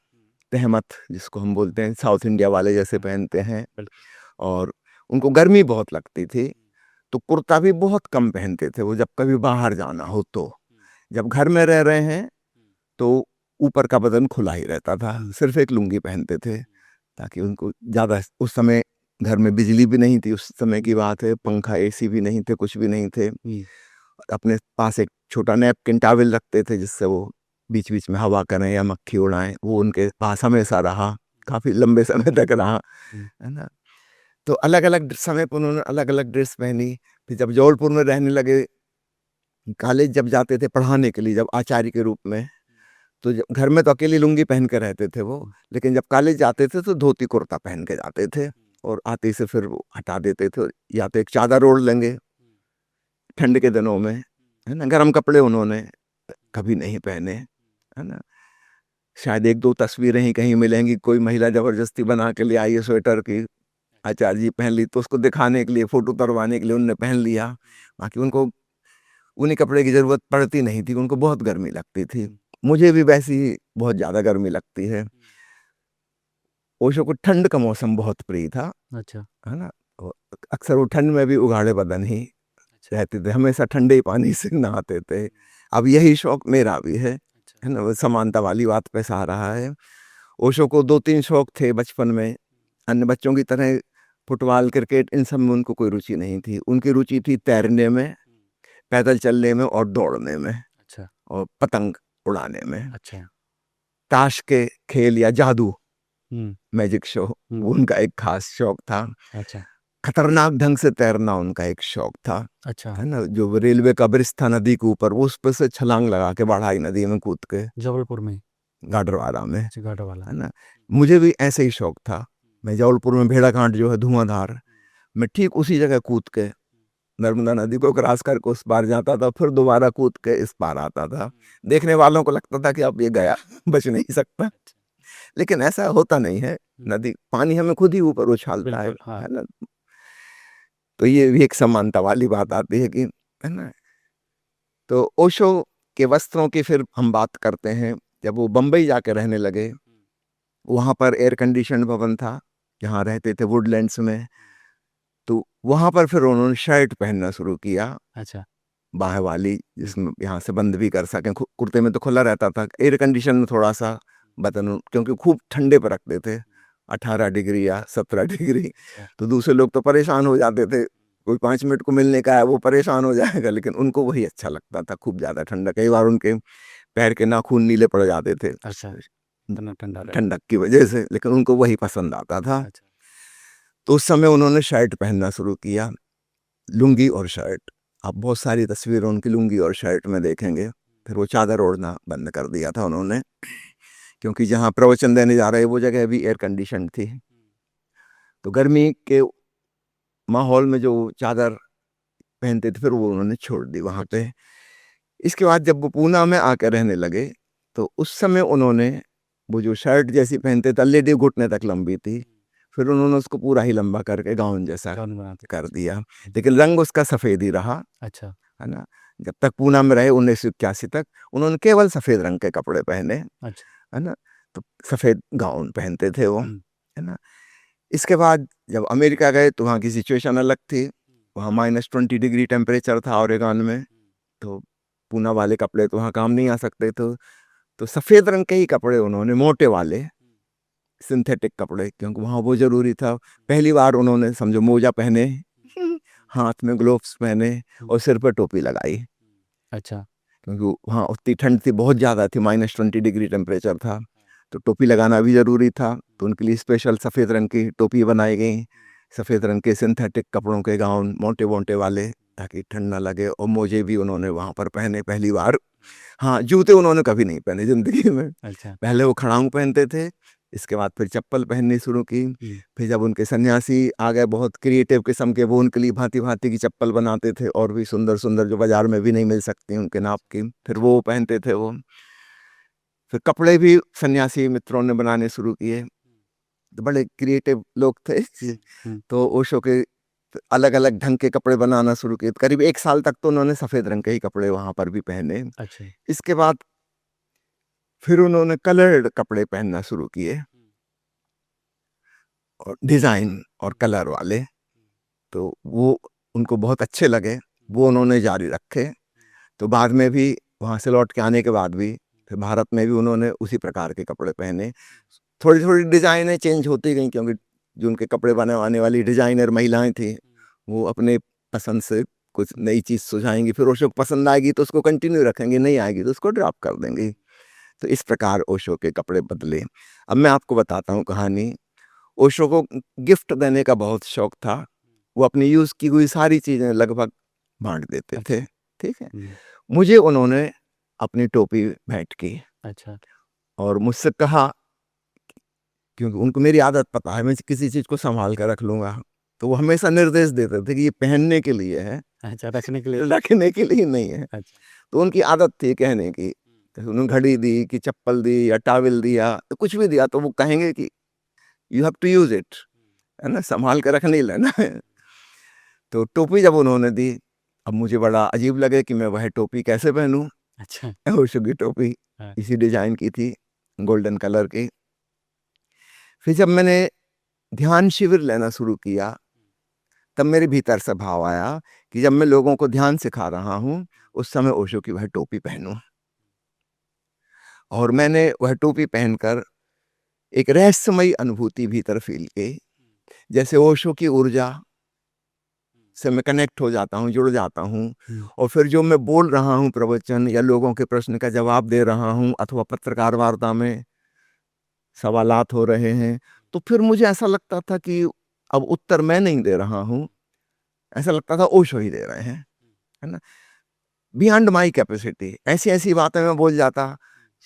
तहमत जिसको हम बोलते हैं, साउथ इंडिया वाले जैसे पहनते हैं, और उनको गर्मी बहुत लगती थी, तो कुर्ता भी बहुत कम पहनते थे वो, जब कभी बाहर जाना हो तो। जब घर में रह रहे हैं तो ऊपर का बदन खुला ही रहता था, सिर्फ एक लुंगी पहनते थे, ताकि उनको ज़्यादा, उस समय घर में बिजली भी नहीं थी, उस समय की बात है, पंखा एसी भी नहीं थे, कुछ भी नहीं थे। अपने पास एक छोटा नैपकिन टॉवल रखते थे, जिससे वो बीच बीच में हवा करें या मक्खी उड़ाएं, वो उनके पास हमेशा रहा, काफ़ी लंबे समय तक रहा, है ना। तो अलग अलग समय पर उन्होंने अलग अलग ड्रेस पहनी। फिर जब जबलपुर में रहने लगे, कॉलेज जब जाते थे पढ़ाने के लिए, जब आचार्य के रूप में, तो जब घर में तो अकेली लुंगी पहन के रहते थे वो, लेकिन जब कॉलेज जाते थे तो धोती कुर्ता पहन के जाते थे, और आते से फिर वो हटा देते थे, या तो एक चादर ओढ़ लेंगे ठंड के दिनों में, है ना। गर्म कपड़े उन्होंने कभी नहीं पहने, है ना। शायद एक दो तस्वीरें ही कहीं मिलेंगी, कोई महिला जबरदस्ती बना के ले आई है स्वेटर की, आचार्य जी पहन ली, तो उसको दिखाने के लिए, फोटो उतरवाने के लिए उनने पहन लिया। बाकी उनको ऊनी कपड़े की जरूरत पड़ती नहीं थी, उनको बहुत गर्मी लगती थी। मुझे भी वैसी ही बहुत ज्यादा गर्मी लगती है। ओशो को ठंड का मौसम बहुत प्रिय था, अच्छा। है ना। और अक्सर वो ठंड में भी उगाड़े बदन ही रहते थे, हमेशा ठंडे पानी से नहाते थे। अब यही शौक मेरा भी है ना, वो समानता वाली बात पे आ रहा है। ओशो को दो तीन शौक थे बचपन में, अन्य बच्चों की तरह फुटबॉल, क्रिकेट, इन सब में उनको कोई रुचि नहीं थी। उनकी रुचि थी तैरने में, पैदल चलने में और दौड़ने में, अच्छा। और पतंग उड़ाने में। अच्छा। ताश के खेल या जादू, हम्म। मैजिक शो, वो उनका एक खास शौक था। अच्छा। खतरनाक ढंग से तैरना उनका एक शौक था, अच्छा। है ना। जो रेलवे का ब्रिज था नदी के ऊपर, वो उस पर से छलांग लगा के बढ़ाई नदी में कूद के, जबलपुर में। गाडरवारा में, अच्छा, घाटा वाला। है ना। मुझे भी ऐसे ही शौक था। मैं जबलपुर में भेड़ाघाट जो है धुआंधार, मैं ठीक उसी जगह कूद के नर्मदा नदी को क्रॉस करके उस पार जाता था, फिर दोबारा कूद के इस पार आता था। देखने वालों को लगता था कि अब ये गया, बच नहीं सकता, लेकिन ऐसा होता नहीं है। नदी, पानी हमें खुद ही ऊपर उछालता है, बिल्कुल, हाँ। है ना। तो ये भी एक समानता वाली बात आती है कि, है ना। तो ओशो के वस्त्रों की फिर हम बात करते हैं। जब वो बम्बई जाके रहने लगे, वहाँ पर एयर कंडीशन भवन था जहाँ रहते थे, वुडलैंड्स में, तो वहाँ पर फिर उन्होंने शर्ट पहनना शुरू किया, अच्छा। बाह वाली, जिसमें यहाँ से बंद भी कर सकें। कुर्ते में तो खुला रहता था, एयर कंडीशन में थोड़ा सा बटन, क्योंकि खूब ठंडे पर रखते थे, 18 डिग्री या 17 डिग्री, तो दूसरे लोग तो परेशान हो जाते थे। कोई 5 मिनट को मिलने का है वो परेशान हो जाएगा, लेकिन उनको वही अच्छा लगता था, खूब ज्यादा ठंडा। कई बार उनके पैर के नाखून नीले पड़ जाते थे अच्छा। इतना ठंडा रहता। ठंडक की वजह से, लेकिन उनको वही पसंद आता था। अच्छा। तो उस समय उन्होंने शर्ट पहनना शुरू किया, लुंगी और शर्ट। आप बहुत सारी तस्वीरें उनकी लुंगी और शर्ट में देखेंगे। फिर वो चादर ओढ़ना बंद कर दिया था उन्होंने, क्योंकि जहाँ प्रवचन देने जा रहे वो जगह भी एयर कंडीशन थी, तो गर्मी के माहौल में जो चादर पहनते थे फिर वो उन्होंने छोड़ दी वहाँ पे। इसके बाद जब वो पूना में आकर रहने लगे, तो उस समय उन्होंने वो जो शर्ट जैसी पहनते थे, लेडी घुटने तक लंबी थी, फिर उन्होंने उसको पूरा ही लंबा करके गाउन जैसा गाउन बनाते। कर दिया, लेकिन रंग उसका सफेद ही रहा, अच्छा। है ना। जब तक पूना में रहे 1981 तक, उन्होंने केवल सफेद रंग के कपड़े पहने, अच्छा। है ना। तो सफेद गाउन पहनते थे वो, हम्म। है ना। इसके बाद जब अमेरिका गए तो वहाँ की सिचुएशन अलग थी, वहाँ -20 डिग्री टेम्परेचर था ओरेगॉन में, तो पूना वाले कपड़े तो वहाँ काम नहीं आ सकते। तो सफेद रंग के ही कपड़े उन्होंने, मोटे वाले सिंथेटिक कपड़े, क्योंकि वहाँ वो जरूरी था। पहली बार उन्होंने समझो मोजा पहने, हाथ में ग्लोव्स पहने, और सिर पर टोपी लगाई, अच्छा। क्योंकि वहाँ उतनी ठंड थी, बहुत ज़्यादा थी, -20 डिग्री टेम्परेचर था, तो टोपी लगाना भी ज़रूरी था। तो उनके लिए स्पेशल सफ़ेद रंग की टोपी बनाई गई, सफ़ेद रंग के सिंथेटिक कपड़ों के गाउन, मोटे मोटे वाले, ताकि ठंड ना लगे, और मोजे भी उन्होंने वहाँ पर पहने पहली बार। हाँ, जूते उन्होंने कभी नहीं पहने ज़िंदगी में। अच्छा। पहले वो खड़ाऊँ पहनते थे, इसके बाद फिर चप्पल पहननी शुरू की। फिर जब उनके सन्यासी आ गए बहुत क्रिएटिव किस्म के, वो उनके लिए भांति भांति की चप्पल बनाते थे और भी सुंदर सुंदर, जो बाजार में भी नहीं मिल सकती उनके नाप की, फिर वो पहनते थे वो। फिर कपड़े भी सन्यासी मित्रों ने बनाने शुरू किए, तो बड़े क्रिएटिव लोग थे। तो ओशो के अलग अलग ढंग के कपड़े बनाना शुरू किए। करीब 1 साल तक तो उन्होंने सफेद रंग के ही कपड़े वहां पर भी पहने। अच्छा। इसके बाद फिर उन्होंने कलर्ड कपड़े पहनना शुरू किए, और डिजाइन और कलर वाले, तो वो उनको बहुत अच्छे लगे, वो उन्होंने जारी रखे। तो बाद में भी वहां से लौट के आने के बाद भी फिर भारत में भी उन्होंने उसी प्रकार के कपड़े पहने। थोड़ी थोड़ी डिजाइनें चेंज होती गई, क्योंकि जो उनके कपड़े बनाने वाली डिजाइनर महिलाएं थी, वो अपने पसंद से कुछ नई चीज सुझाएंगी, फिर ओशो को पसंद आएगी तो उसको कंटिन्यू रखेंगे, नहीं आएगी तो उसको ड्रॉप कर देंगी। तो इस प्रकार ओशो के कपड़े बदले। अब मैं आपको बताता हूँ कहानी। ओशो को गिफ्ट देने का बहुत शौक था। वो अपनी यूज की हुई सारी चीजें लगभग बांट देते थे। ठीक है। मुझे उन्होंने अपनी टोपी भेंट की। अच्छा। और मुझसे कहा, क्योंकि उनको मेरी आदत पता है, मैं किसी चीज को संभाल कर रख लूंगा, तो वो हमेशा निर्देश देते थे कि ये पहनने के लिए है, अच्छा, रखने के लिए। रखने के लिए नहीं है। अच्छा। तो उनकी आदत थी कहने की। तो उन्होंने घड़ी दी कि चप्पल दी या टावल दिया, तो कुछ भी दिया तो वो कहेंगे कि you have to use it, है ना, संभाल कर रख नहीं लेना है। तो टोपी जब उन्होंने दी, अब मुझे बड़ा अजीब लगे कि मैं वह टोपी कैसे पहनूं। अच्छा। ओशो की टोपी हाँ। इसी डिजाइन की थी, गोल्डन कलर की। फिर जब मैंने ध्यान शिविर लेना शुरू किया, तब मेरे भीतर से भाव आया कि जब मैं लोगों को ध्यान सिखा रहा हूं, उस समय ओशो की वह टोपी पहनूं। और मैंने वह टोपी पहनकर एक रहस्यमयी अनुभूति भीतर फील की, जैसे ओशो की ऊर्जा से मैं कनेक्ट हो जाता हूँ, जुड़ जाता हूँ। और फिर जो मैं बोल रहा हूँ प्रवचन, या लोगों के प्रश्न का जवाब दे रहा हूँ, अथवा पत्रकार वार्ता में सवालात हो रहे हैं, तो फिर मुझे ऐसा लगता था कि अब उत्तर मैं नहीं दे रहा हूँ, ऐसा लगता था ओशो ही दे रहे हैं, है ना। बियॉन्ड माई कैपेसिटी ऐसी ऐसी बातें मैं बोल जाता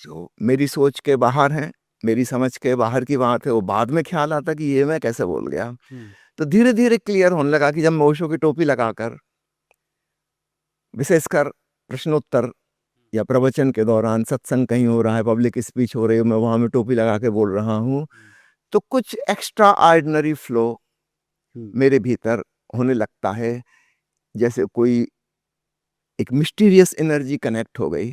जो मेरी सोच के बाहर हैं, मेरी समझ के बाहर की बात है। वो बाद में ख्याल आता कि ये मैं कैसे बोल गया। तो धीरे धीरे क्लियर होने लगा कि जब मैं ओशो की टोपी लगाकर विशेषकर प्रश्नोत्तर या प्रवचन के दौरान, सत्संग कहीं हो रहा है, पब्लिक स्पीच हो रही है, मैं वहां में टोपी लगा के बोल रहा हूँ, तो कुछ एक्स्ट्रा ऑर्डिनरी फ्लो मेरे भीतर होने लगता है, जैसे कोई एक मिस्टीरियस एनर्जी कनेक्ट हो गई,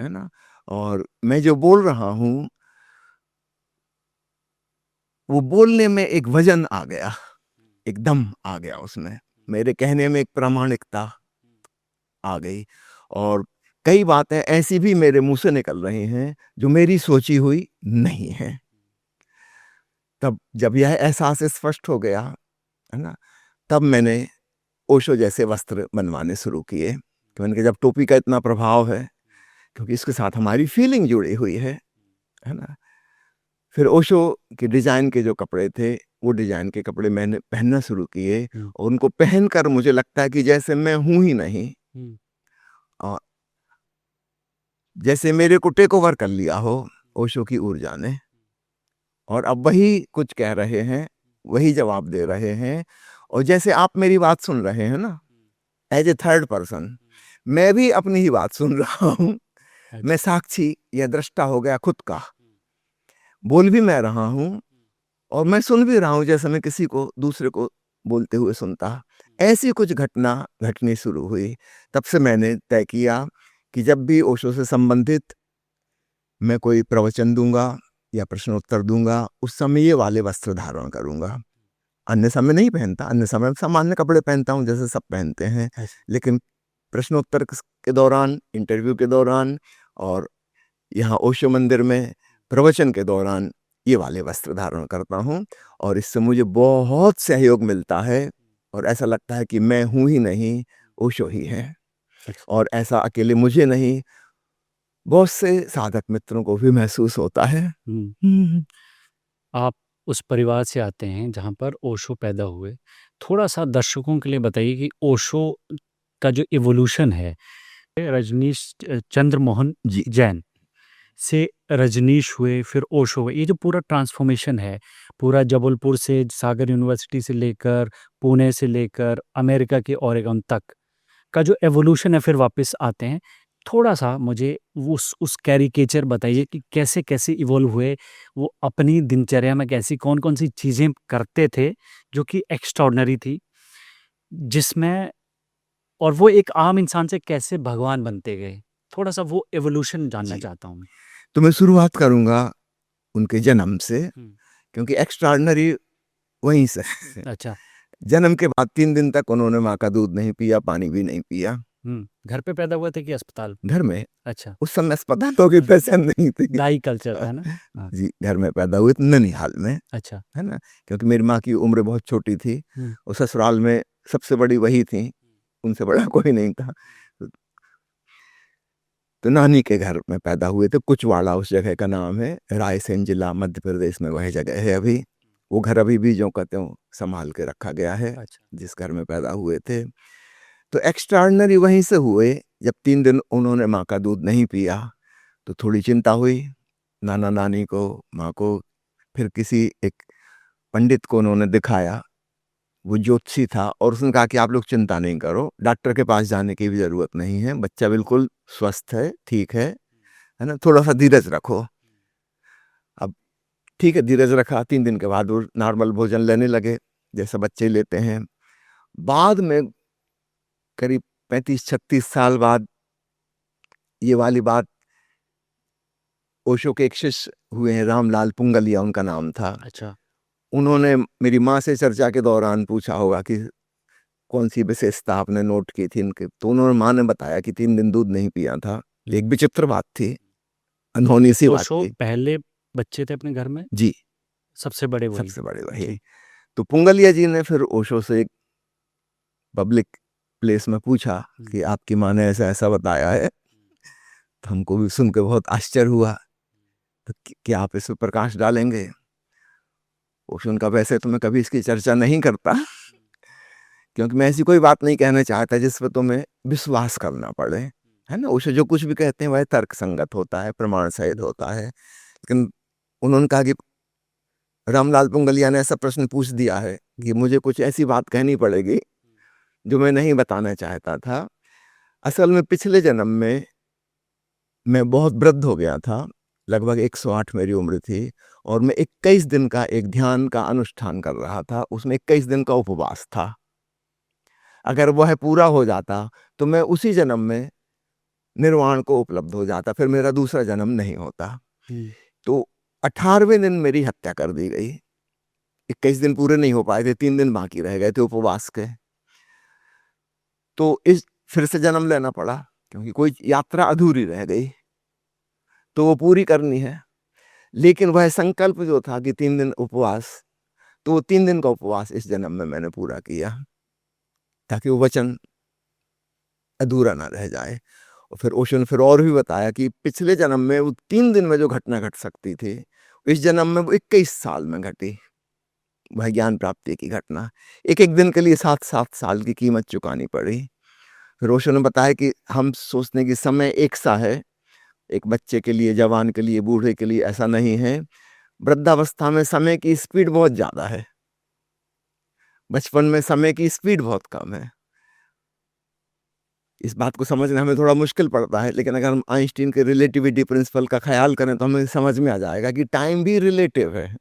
है ना। और मैं जो बोल रहा हूँ, वो बोलने में एक वजन आ गया, एक दम आ गया उसमें, मेरे कहने में एक प्रामाणिकता आ गई। और कई बातें ऐसी भी मेरे मुंह से निकल रही हैं जो मेरी सोची हुई नहीं है। तब जब यह एहसास स्पष्ट हो गया, है ना, तब मैंने ओशो जैसे वस्त्र बनवाने शुरू किए। कि मैंने कहा जब टोपी का इतना प्रभाव है, क्योंकि इसके साथ हमारी फीलिंग जुड़ी हुई है ना। फिर ओशो के डिजाइन के जो कपड़े थे, वो डिजाइन के कपड़े मैंने पहनना शुरू किए, और उनको पहनकर मुझे लगता है कि जैसे मैं हूं ही नहीं, और जैसे मेरे को टेक ओवर कर लिया हो ओशो की ऊर्जा ने, और अब वही कुछ कह रहे हैं, वही जवाब दे रहे हैं। और जैसे आप मेरी बात सुन रहे हैं ना, एज ए थर्ड पर्सन, मैं भी अपनी ही बात सुन रहा हूं। मैं साक्षी या दृष्टा हो गया खुद का, बोल भी मैं रहा हूं और मैं सुन भी रहा हूं, जैसे मैं किसी को दूसरे को बोलते हुए सुनता। ऐसी कुछ घटना घटनी शुरू हुई। तब से मैंने तय किया कि जब भी ओशो से संबंधित मैं कोई प्रवचन दूंगा या प्रश्नोत्तर दूंगा, उस समय ये वाले वस्त्र धारण करूंगा। अन्य समय नहीं पहनता, अन्य समय सामान्य कपड़े पहनता हूं जैसे सब पहनते हैं, लेकिन प्रश्नोत्तर के दौरान, इंटरव्यू के दौरान, और यहाँ ओशो मंदिर में प्रवचन के दौरान ये वाले वस्त्र धारण करता हूँ। और इससे मुझे बहुत सहयोग मिलता है, और ऐसा लगता है कि मैं हूं ही नहीं, ओशो ही है। और ऐसा अकेले मुझे नहीं, बहुत से साधक मित्रों को भी महसूस होता है। आप उस परिवार से आते हैं जहाँ पर ओशो पैदा हुए। थोड़ा-सा दर्शकों के लिए बताइए कि ओशो का जो इवोल्यूशन है, रजनीश चंद्र मोहन जी। जैन से रजनीश हुए, फिर ओशो हुए, ये जो पूरा ट्रांसफॉर्मेशन है, पूरा जबलपुर से सागर यूनिवर्सिटी से लेकर, पुणे से लेकर अमेरिका के ओरेगन तक का जो एवोल्यूशन है, फिर वापस आते हैं। थोड़ा-सा मुझे उस कैरिकेचर बताइए कि कैसे-कैसे इवॉल्व हुए, वो अपनी दिनचर्या में कैसी कौन-कौन सी चीज़ें करते थे, जो कि एक्स्ट्राऑर्डिनरी थी, जिसमें और वो एक आम इंसान से कैसे भगवान बनते गए? थोड़ा-सा वो एवोल्यूशन जानना जी, चाहता हूँ मैं। तो मैं शुरुआत करूँगा उनके जन्म से, हुँ, क्योंकि एक्स्ट्राऑर्डिनरी वहीं से है। अच्छा। जन्म के बाद 3 दिन तक उन्होंने माँ का दूध नहीं पिया, पानी भी नहीं पिया। घर पे पैदा हुए थे कि अस्पताल? घर में, अच्छा। उस समय अस्पतालों की पहचान नहीं थी। दाई कल्चर था ना? हाँ, जी, घर में पैदा हुए थे ननिहाल में, अच्छा। है ना? क्योंकि मेरी माँ की उम्र बहुत छोटी थी हुँ, और ससुराल में सबसे बड़ी वही थी, उनसे बड़ा कोई नहीं था। तो नानी के घर में पैदा हुए थे, कुचवाड़ा उस जगह का नाम है, रायसेन जिला मध्य प्रदेश में वह जगह है अभी। वो घर अभी भी ज्यों का त्यों संभाल के रखा गया है, अच्छा। जिस घर में पैदा हुए थे। तो एक्स्ट्राऑर्डिनरी वहीं से हुए, जब 3 दिन उन्होंने माँ का दूध नहीं पिया, तो थोड़ी चिंता हुई, नाना-नानी को, माँ को। फिर किसी एक पंडित को उन्होंने दिखाया, वो ज्योतिषी था और उसने कहा कि आप लोग चिंता नहीं करो, डॉक्टर के पास जाने की भी ज़रूरत नहीं है, बच्चा बिल्कुल स्वस्थ है, ठीक है ना? थोड़ा-सा धीरज रखो। अब ठीक है, धीरज रखा, 3 दिन के बाद वो नॉर्मल भोजन लेने लगे, जैसे बच्चे लेते हैं। बाद में करीब 35-36 साल बाद ये वाली बात, ओशो के एक शिष्य हुए हैं, रामलाल पुंगलिया उनका नाम था। अच्छा। उन्होंने मेरी माँ से चर्चा के दौरान पूछा होगा कि कौन-सी विशेषता आपने नोट की थी इनके? तो उन्होंने माँ ने बताया कि 3 दिन दूध नहीं पिया था। एक विचित्र बात थी, अनहोनी-सी बात ओशो थी। पहले बच्चे थे अपने घर में, जी, सबसे बड़े वही? सबसे बड़े वही। जी। तो पुंगलिया जी ने फिर ओशो से एक पब्लिक प्लेस में पूछा हुँ, कि आपकी माँ ने ऐसा-ऐसा बताया है। तो हमको भी सुन के बहुत आश्चर्य हुआ। तो क्या आप इस पे प्रकाश डालेंगे? ओशो ने कहा, वैसे तो मैं कभी इसकी चर्चा नहीं करता, क्योंकि मैं ऐसी कोई बात नहीं कहना चाहता जिस पे तुम्हें विश्वास करना पड़े, है ना? ओशो जो कुछ भी कहते हैं वह तर्कसंगत होता है, प्रमाण सहित होता है। लेकिन उन्होंने कहा कि रामलाल पुंगलिया ने ऐसा प्रश्न पूछ दिया है कि मुझे कुछ ऐसी बात कहनी पड़ेगी जो मैं नहीं बताना चाहता था। असल में पिछले जन्म में मैं बहुत वृद्ध हो गया था, लगभग 108 मेरी उम्र थी और मैं 21 दिन का एक ध्यान का अनुष्ठान कर रहा था, उसमें 21 दिन का उपवास था। अगर वह पूरा हो जाता, तो मैं उसी जन्म में निर्वाण को उपलब्ध हो जाता, फिर मेरा दूसरा जन्म नहीं होता। हुँ, तो 18वें दिन मेरी हत्या कर दी गई। 21 दिन पूरे नहीं हो पाए थे, 3 दिन बाकी रह गए थे उपवास के। तो इस फिर से जन्म लेना पड़ा, क्योंकि कोई यात्रा अधूरी रह गई, तो वो पूरी करनी है। लेकिन वह संकल्प जो था कि 3 दिन उपवास, तो वो 3 दिन का उपवास इस जन्म में मैंने पूरा किया, ताकि वो वचन अधूरा ना रह जाए। और फिर ओशो ने फिर और भी बताया कि पिछले जन्म में वो 3 दिन में जो घटना घट सकती थी, इस जन्म में वो 21 साल में घटी, वह ज्ञान प्राप्ति की घटना। एक-एक दिन के लिए 7-7 साल की कीमत चुकानी पड़ी। फिर ओशो ने बताया कि हम सोचते हैं कि समय एक सा है, एक बच्चे के लिए, जवान के लिए, बूढ़े के लिए ऐसा नहीं है। वृद्धावस्था में समय की स्पीड बहुत ज़्यादा है, बचपन में समय की स्पीड बहुत कम है। इस बात को समझना हमें थोड़ा मुश्किल पड़ता है, लेकिन अगर हम आइंस्टीन के रिलेटिविटी प्रिंसिपल का ख़्याल करें, तो हमें समझ में आ जाएगा कि टाइम भी रिलेटिव है।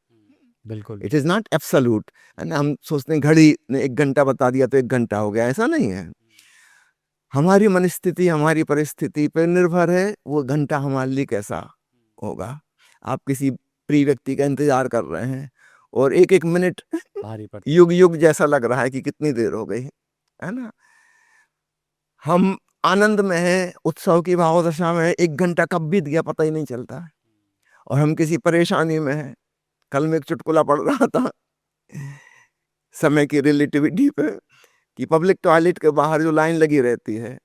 बिल्कुल। इट इज़ नॉट एब्सोल्यूट, है ना? हम सोचते हैं घड़ी ने 1 घंटा बता दिया तो 1 घंटा हो गया, ऐसा नहीं है। हमारी मनस्थिति, हमारी परिस्थिति पे निर्भर है, वो घंटा हमारे लिए कैसा होगा। आप किसी प्रिय व्यक्ति का इंतज़ार कर रहे हैं और एक-एक मिनट भारी पड़ता है। युग-युग जैसा लग रहा है कि कितनी देर हो गई, है ना? हम आनंद में हैं, उत्सव की भावदशा में हैं, 1 घंटा कब बीत गया पता ही नहीं चलता। और हम किसी परेशानी में हैं। कल मैं एक चुटकुला पढ़ रहा था समय की रिलेटिविटी पे, कि पब्लिक टॉयलेट के बाहर जो लाइन लगी रहती है,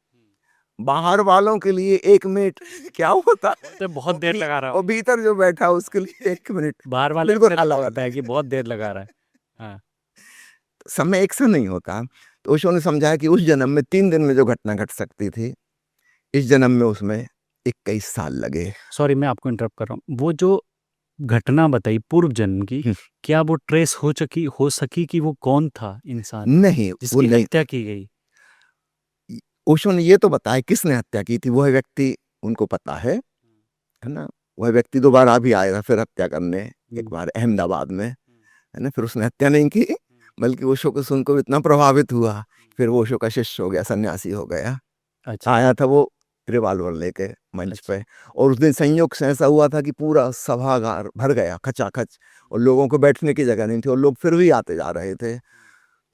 बाहर वालों के लिए 1 मिनट क्या होता है, तो बहुत देर लगा रहा और हो। भीतर जो बैठा है उसके लिए 1 मिनट बाहर वाले बिल्कुल से अलग लगता होता है है। कि बहुत देर लगा रहा है। हाँ, समय एक सा नहीं होता। तो ओशो ने समझाया कि उस जन्म में 3 दिन में जो घटना घट सकती थी, इस जन्म में उसमें 21 साल लगे। सॉरी, मैं आपको इंटरप्ट कर रहा हूँ। वो जो घटना बताई पूर्व जन्म की, हम्म, क्या वो ट्रेस हो सकी कि वो कौन था इंसान नहीं, वो जिसकी नहीं। हत्या की गई? ओशो ने ये तो बताया किसने हत्या की थी, वह व्यक्ति उनको पता है ना। वह व्यक्ति दोबारा भी आएगा फिर हत्या करने, एक बार अहमदाबाद में, है ना। फिर उसने हत्या नहीं की, बल्कि ओशो को सुनकर इतना प्रभावित हुआ, फिर वो ओशो का शिष्य हो गया, सन्यासी हो गया। अच्छा, आया था वो रिवॉल्वर लेके मंच अच्छा। पे, और उस दिन संयोग से ऐसा हुआ था कि पूरा सभागार भर गया खचाखच, और लोगों को बैठने की जगह नहीं थी, और लोग फिर भी आते जा रहे थे।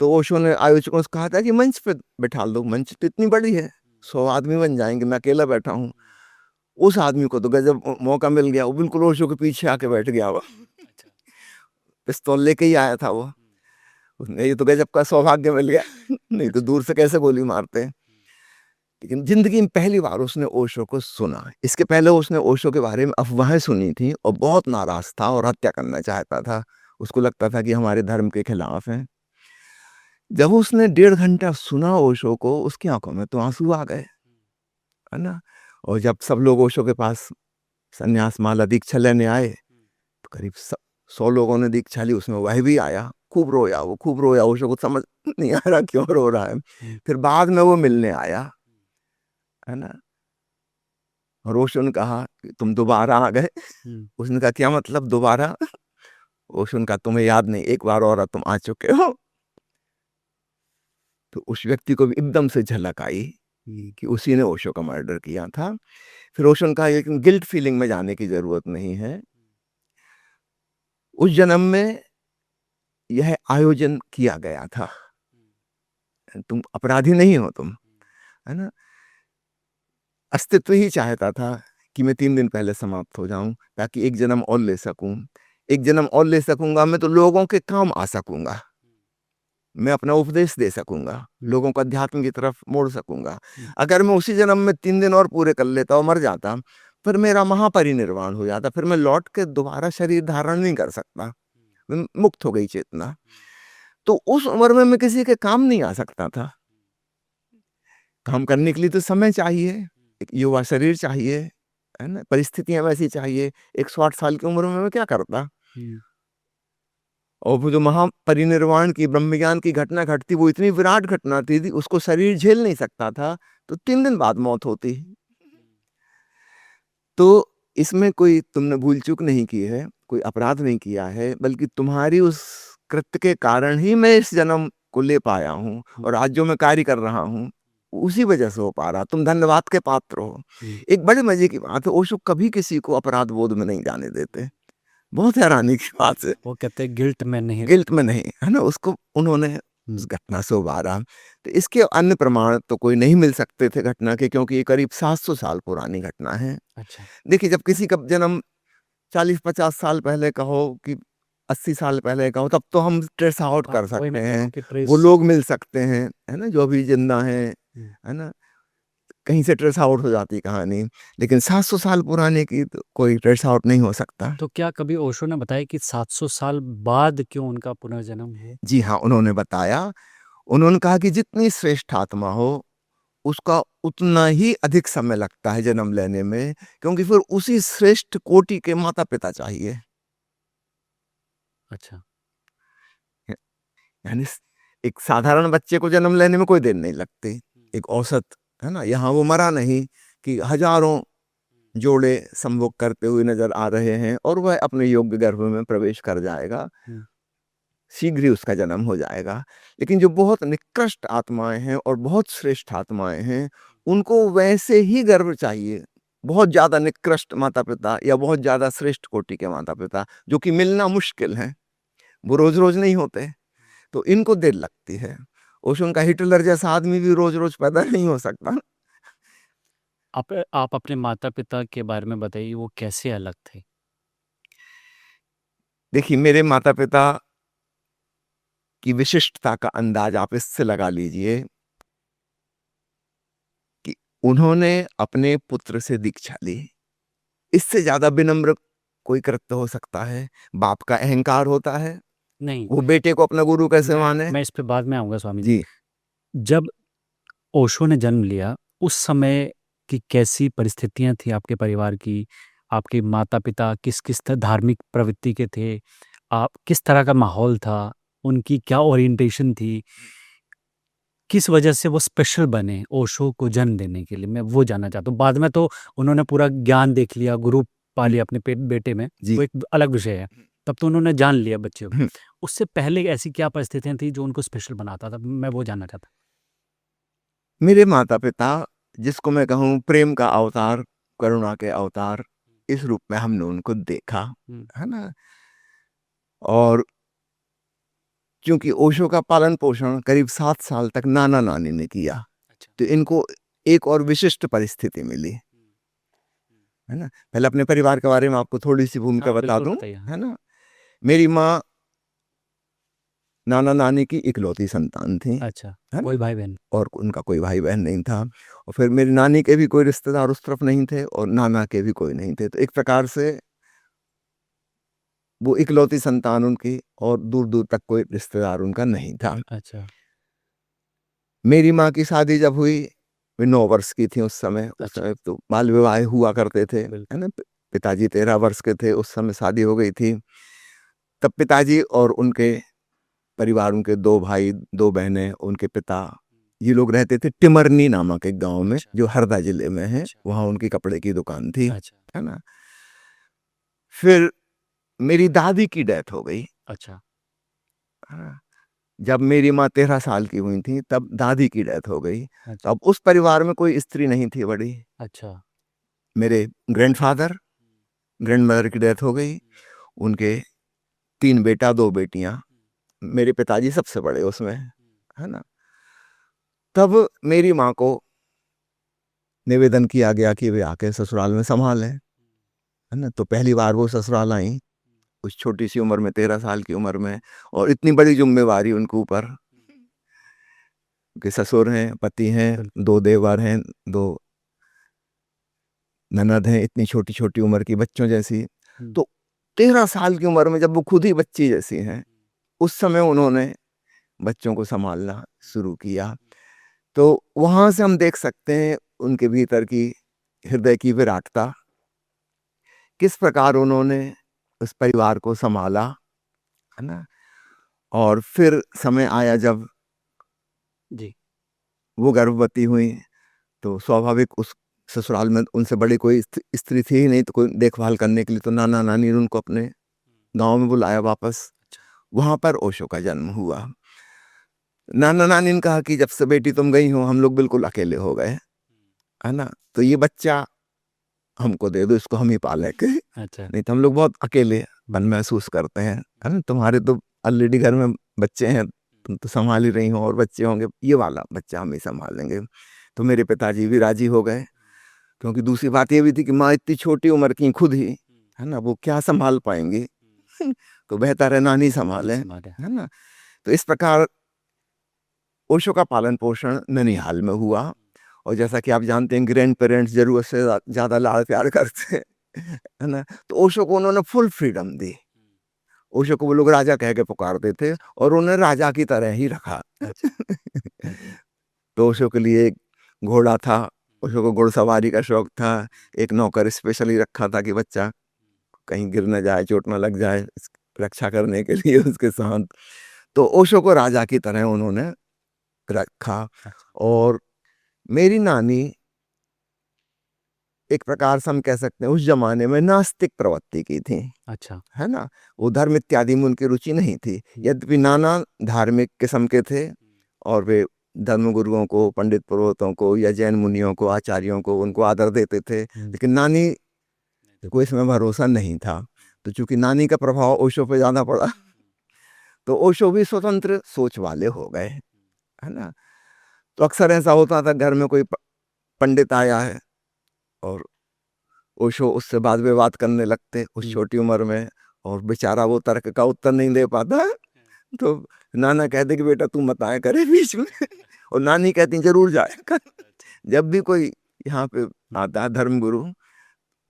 तो ओशो ने आयोजकों से कहा था कि मंच पे बैठा दो, मंच तो इतनी बड़ी है, 100 आदमी बन जाएंगे, मैं अकेला बैठा हूँ। उस आदमी को तो गजब मौका मिल गया, वो बिल्कुल ओशो के पीछे आके बैठ गया, वो अच्छा। पिस्तौल लेके ही आया था वो। उसने ये तो गजब का सौभाग्य मिल गया, नहीं तो अच्छा। दूर से कैसे गोली मारते। लेकिन जिंदगी में पहली बार उसने ओशो को सुना। इसके पहले उसने ओशो के बारे में अफवाहें सुनी थी, और बहुत नाराज था और हत्या करना चाहता था। उसको लगता था कि हमारे धर्म के खिलाफ है। जब उसने 1.5 घंटा सुना ओशो को, उसकी आंखों में तो आंसू आ गए, है ना। और जब सब लोग ओशो के पास संन्यास माला दीक्षा लेने आए, तो करीब 100 लोगों ने दीक्षा ली, उसमें वह भी आया। खूब रोया, वो खूब रोया, ओशो को समझ नहीं आ रहा क्यों रो रहा है। फिर बाद में वो मिलने आया, है ना। और ओशो ने कहा कि तुम दोबारा आ गए। उसने कहा क्या मतलब दोबारा? ओशो ने कहा तुम्हें याद नहीं, एक बार और तुम आ चुके हो। तो उस व्यक्ति को भी एकदम से झलक आई कि उसी ने ओशो का मर्डर किया था। फिर ओशो ने कहा लेकिन गिल्ट फीलिंग में जाने की जरूरत नहीं है, उस जन्म में यह आयोजन किया गया था, तुम अपराधी नहीं हो तुम, है ना। अस्तित्व ही चाहता था कि मैं 3 दिन पहले समाप्त हो जाऊं, ताकि एक जन्म और ले सकूं। एक जन्म और ले सकूंगा मैं तो लोगों के काम आ सकूंगा, मैं अपना उपदेश दे सकूंगा, लोगों को अध्यात्म की तरफ मोड़ सकूंगा। अगर मैं उसी जन्म में 3 दिन और पूरे कर लेता और मर जाता, फिर मेरा महापरिनिर्वाण हो जाता, फिर मैं लौट के दोबारा शरीर धारण नहीं कर सकता, मुक्त हो गई चेतना। तो उस उम्र में मैं किसी के काम नहीं आ सकता था। काम करने के लिए तो समय चाहिए, एक युवा शरीर चाहिए, है ना, परिस्थितियां वैसी चाहिए। 108 साल की उम्र में मैं क्या करता? और वो जो महापरिनिर्वाण की ब्रह्म ज्ञान की घटना घटती, वो इतनी विराट घटना थी, उसको शरीर झेल नहीं सकता था, तो 3 दिन बाद मौत होती। तो इसमें कोई तुमने भूल चूक नहीं की है, कोई अपराध नहीं किया है, बल्कि तुम्हारी उस कृत्य के कारण ही मैं इस जन्म को ले पाया हूँ, और आज जो मैं कार्य कर रहा हूँ उसी वजह से हो पा रहा। तुम धन्यवाद के पात्र हो। एक बड़े मजे की बात है, ओशो कभी किसी को अपराध बोध में नहीं जाने देते। बहुत हैरानी की बात है, वो कहते हैं गिल्ट में नहीं। गिल्ट में नहीं, है ना। उसको उन्होंने उस घटना से उबारा। तो इसके अन्य प्रमाण तो कोई नहीं मिल सकते थे घटना के, क्योंकि ये करीब 700 साल पुरानी घटना है। अच्छा। देखिए, जब किसी का जन्म 40-50 साल पहले का हो कि 80 साल पहले का हो, तब तो हम ट्रेस आउट कर वही सकते मैं कह रहा हैं, हूँ कि ट्रेस। वो लोग मिल सकते हैं, है ना, जो अभी जिंदा हैं, है ना। कहीं से ट्रेस आउट हो जाती कहानी, लेकिन 700 साल पुराने की तो कोई ट्रेस आउट नहीं हो सकता। तो क्या कभी ओशो ने बताया कि 700 साल बाद क्यों उनका पुनर्जन्म हुआ? जी हाँ, उन्होंने बताया। उन्होंने कहा कि जितनी श्रेष्ठ आत्मा हो, उसका उतना ही अधिक समय लगता है जन्म लेने में, क्योंकि फिर उसी श्रेष्ठ कोटि के माता पिता चाहिए। अच्छा। यानी एक साधारण बच्चे को जन्म लेने में कोई देर नहीं लगती, एक औसत, है ना। यहाँ वो मरा नहीं कि हजारों जोड़े संभोग करते हुए नजर आ रहे हैं, और वह अपने योग्य गर्भ में प्रवेश कर जाएगा, शीघ्र ही उसका जन्म हो जाएगा। लेकिन जो बहुत निकृष्ट आत्माएं हैं और बहुत श्रेष्ठ आत्माएं हैं, उनको वैसे ही गर्भ चाहिए, बहुत ज्यादा निकृष्ट माता पिता या बहुत ज्यादा श्रेष्ठ कोटि के माता पिता, जो कि मिलना मुश्किल है, वो रोज रोज नहीं होते। तो इनको देर लगती है। ओशो का हिटलर जैसा आदमी भी रोज रोज पैदा नहीं हो सकता। आप अपने माता पिता के बारे में बताइए, वो कैसे अलग थे? देखिए, मेरे माता पिता की विशिष्टता का अंदाज आप इससे लगा लीजिए कि उन्होंने अपने पुत्र से दीक्षा ली। इससे ज्यादा विनम्र कोई कृत्य हो सकता है? बाप का अहंकार होता है, नहीं, वो बेटे को अपना गुरु कैसे माने? मैं इस पे बाद में आऊँगा स्वामी जी। जी। जब ओशो ने जन्म लिया, उस समय कि कैसी परिस्थितियाँ थी आपके परिवार की? आपके माता-पिता किस-किस धार्मिक प्रवृत्ति के थे? आप किस तरह का माहौल था? उनकी क्या ओरिएंटेशन थी? किस वजह से वो स्पेशल बने ओशो को जन्म देने के लिए? मैं वो जानना चाहता हूँ। बाद में तो उन्होंने पूरा ज्ञान देख लिया, गुरु पा लिया अपने बेटे में, जी। वो एक अलग विषय है। तब तो उन्होंने जान लिया बच्चे को। हम्म, उससे पहले ऐसी क्या परिस्थितियाँ थी जो उनको स्पेशल बनाता था? मैं वो जानना चाहता मेरे माता पिता, जिसको मैं कहूँ प्रेम का अवतार, करुणा के अवतार, इस रूप में हमने उनको देखा, हूँ। है ना। और क्योंकि ओशो का पालन पोषण करीब 7 साल तक नाना नानी ने किया, अच्छा। तो इनको एक और विशिष्ट परिस्थिति मिली, है ना। पहले अपने परिवार के बारे में आपको थोड़ी सी भूमिका हाँ, बता बिल्कुल दूं, बताइए। हाँ। है ना। मेरी माँ नाना नानी की इकलौती संतान थी, अच्छा, है कोई ना, भाई-बहन? और उनका कोई भाई बहन नहीं था। और फिर मेरी नानी के भी कोई रिश्तेदार उस तरफ नहीं थे और नाना के भी कोई नहीं थे, तो एक प्रकार से वो इकलौती संतान उनकी, और दूर दूर तक कोई रिश्तेदार उनका नहीं था। अच्छा, मेरी माँ की शादी जब हुई, वे 9 वर्ष की थी उस समय। उस अच्छा, समय तो बाल विवाह हुआ करते थे, बिल्कुल। है ना। पिताजी 13 वर्ष के थे उस समय शादी हो गई थी। तब पिताजी और उनके परिवार, उनके 2 भाई 2 बहनें, उनके पिता, ये लोग रहते थे टिमरनी नामक एक गांव में, अच्छा, जो हरदा जिले में है। अच्छा, वहां उनकी कपड़े की दुकान थी, अच्छा, है ना। फिर मेरी दादी की डेथ हो गई, अच्छा, है ना। जब मेरी माँ 13 साल की हुई थी तब दादी की डेथ हो गई। तो अच्छा, अब उस परिवार में कोई स्त्री नहीं थी बड़ी। अच्छा, मेरे ग्रैंडफादर, ग्रैंडमदर की डेथ हो गई। उनके 3 बेटा 2 बेटियां, मेरे पिताजी सबसे बड़े उसमें, है ना। तब मेरी माँ को निवेदन किया गया कि वे आके ससुराल में संभालें, है ना। तो पहली बार वो ससुराल आई उस छोटी सी उम्र में, 13 साल की उम्र में, और इतनी बड़ी जिम्मेवारी उनके ऊपर, कि ससुर हैं, पति हैं, बिल्कुल। 2 देवर हैं, 2 ननद हैं, इतनी छोटी छोटी उम्र की बच्चों जैसी। हुँ, तो 13 साल की उम्र में जब वो खुद ही बच्ची जैसी हैं, उस समय उन्होंने बच्चों को संभालना शुरू किया। तो वहां से हम देख सकते हैं उनके भीतर की हृदय की विराटता, किस प्रकार उन्होंने उस परिवार को संभाला, है ना। और फिर समय आया जब जी, वो गर्भवती हुई, तो स्वाभाविक उस ससुराल में उनसे बड़ी कोई स्त्री थी ही नहीं, तो कोई देखभाल करने के लिए, तो नाना नानी ने उनको अपने गांव में बुलाया वापस। अच्छा, वहां पर ओशो का जन्म हुआ। नाना नानी ने कहा कि जब से बेटी तुम गई हो हम लोग बिल्कुल अकेले हो गए, है ना। तो ये बच्चा हमको दे दो, इसको हम ही पालेंगे, अच्छा, नहीं तो हम लोग बहुत अकेलेपन महसूस करते हैं, है ना। तुम्हारे तो ऑलरेडी घर में बच्चे हैं, तुम तो संभाल ही रही हो, और बच्चे होंगे, ये वाला बच्चा हम ही संभालेंगे। तो मेरे पिताजी भी राजी हो गए, क्योंकि दूसरी बात ये भी थी कि माँ इतनी छोटी उम्र की खुद ही, है ना, वो क्या संभाल पाएंगी। तो बेहतर है नानी नानी संभालें, सँभाले। है ना। तो इस प्रकार ओशो का पालन पोषण ननिहाल में हुआ। और जैसा कि आप जानते हैं, ग्रैंड पेरेंट्स जरूरत से ज्यादा लाड़ प्यार करते हैं, है ना। तो ओशो को उन्होंने फुल फ्रीडम दी। ओशो को वो लोग राजा कह के पुकारते थे, और उन्हें राजा की तरह ही रखा। अच्छा, अच्छा, तो ओशो के लिए एक घोड़ा था, ओशो को घुड़सवारी का शौक था। एक नौकर स्पेशली रखा था कि बच्चा कहीं गिर न जाए, चोट न लग जाए, रक्षा करने के लिए उसके साथ। तो ओशो को राजा की तरह उन्होंने रखा। अच्छा, और मेरी नानी, एक प्रकार से हम कह सकते हैं, उस जमाने में नास्तिक प्रवृत्ति की थी, अच्छा, है ना। वो धर्म इत्यादि में उनकी रुचि नहीं थी। हुँ, यद्यपि नाना धार्मिक किस्म के थे, और वे धर्म गुरुओं को, पंडित पुरोहितों को, या जैन मुनियों को, आचार्यों को, उनको आदर देते थे, हुँ, लेकिन नानी को इसमें भरोसा नहीं था। तो चूंकि नानी का प्रभाव ओशो पे ज्यादा पड़ा, तो ओशो भी स्वतंत्र सोच वाले हो गए, है ना। तो अक्सर ऐसा होता था, घर में कोई पंडित आया है, और ओशो उससे वाद विवाद करने लगते उस हुँ, छोटी उम्र में, और बेचारा वो तर्क का उत्तर नहीं दे पाता। तो नाना कहते कि बेटा तू मत आया करे बीच में, और नानी कहती जरूर जाया कर। अच्छा, जब भी कोई यहाँ पे हुँ, आता है धर्मगुरु,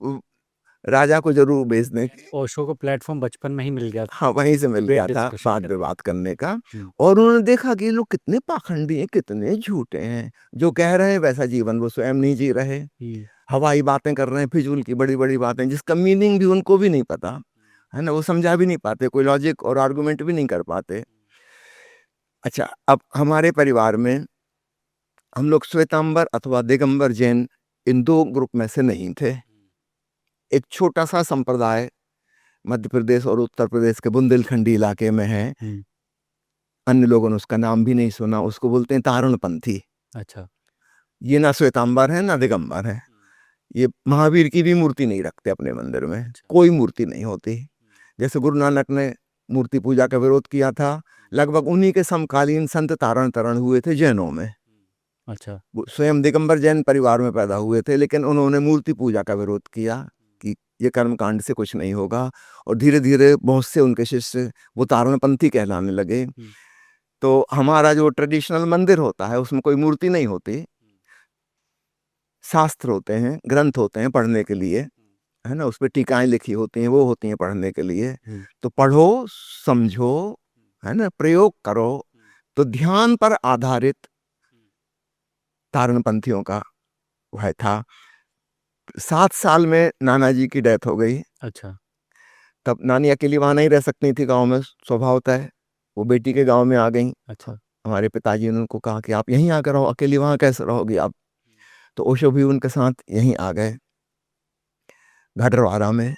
वो राजा को जरूर भेज दें। ओशो को प्लेटफॉर्म बचपन में ही मिल गया था हाँ, वहीं से मिल डिबेट गया था डिस्कशन बात करने पे बात करने का। हम्म, और उन्होंने देखा कि ये लोग कितने पाखंडी हैं, कितने झूठे हैं, जो कह रहे हैं वैसा जीवन वो स्वयं नहीं जी रहे, हवाई बातें कर रहे हैं, फिजूल की बड़ी बड़ी बातें जिसका मीनिंग भी उनको भी नहीं पता है ना, वो समझा भी नहीं पाते, कोई लॉजिक और आर्गुमेंट भी नहीं कर पाते। अच्छा, अब हमारे परिवार में हम लोग श्वेतांबर अथवा दिगंबर जैन इन दो ग्रुप में से नहीं थे। एक छोटा सा संप्रदाय मध्य प्रदेश और उत्तर प्रदेश के बुंदेलखंडी इलाके में है, अन्य लोगों ने उसका नाम भी नहीं सुना, उसको बोलते हैं तारणपंथी। अच्छा ये ना श्वेतांबर है ना दिगंबर है। ये महावीर की भी मूर्ति नहीं रखते अपने मंदिर में, कोई मूर्ति नहीं होती। जैसे गुरु नानक ने मूर्ति पूजा का विरोध किया था, लगभग उन्हीं के समकालीन संत तारण तरण हुए थे जैनों में। अच्छा वो स्वयं दिगंबर जैन परिवार में पैदा हुए थे, लेकिन उन्होंने मूर्ति पूजा का विरोध किया कि ये कर्मकांड से कुछ नहीं होगा, और धीरे धीरे बहुत से उनके शिष्य वो तारणपंथी कहलाने लगे। तो हमारा जो ट्रेडिशनल मंदिर होता है उसमें कोई मूर्ति नहीं होती, शास्त्र होते हैं, ग्रंथ होते हैं पढ़ने के लिए, है ना, उस पर टीकाएं लिखी होती हैं, वो होती हैं पढ़ने के लिए। तो पढ़ो, समझो, है ना, प्रयोग करो। तो ध्यान पर आधारित तारणपंथियों का वह था। 7 साल में नाना जी की डेथ हो गई। अच्छा तब नानी अकेली वहां नहीं रह सकती थी गांव में, स्वभाव होता है, वो बेटी के गांव में आ गई। अच्छा हमारे पिताजी ने उनको कहा कि आप यहीं आकर रहो, अकेली वहां कैसे रहोगी आप। तो ओशो भी उनके साथ यहीं आ गए घटरवारा में।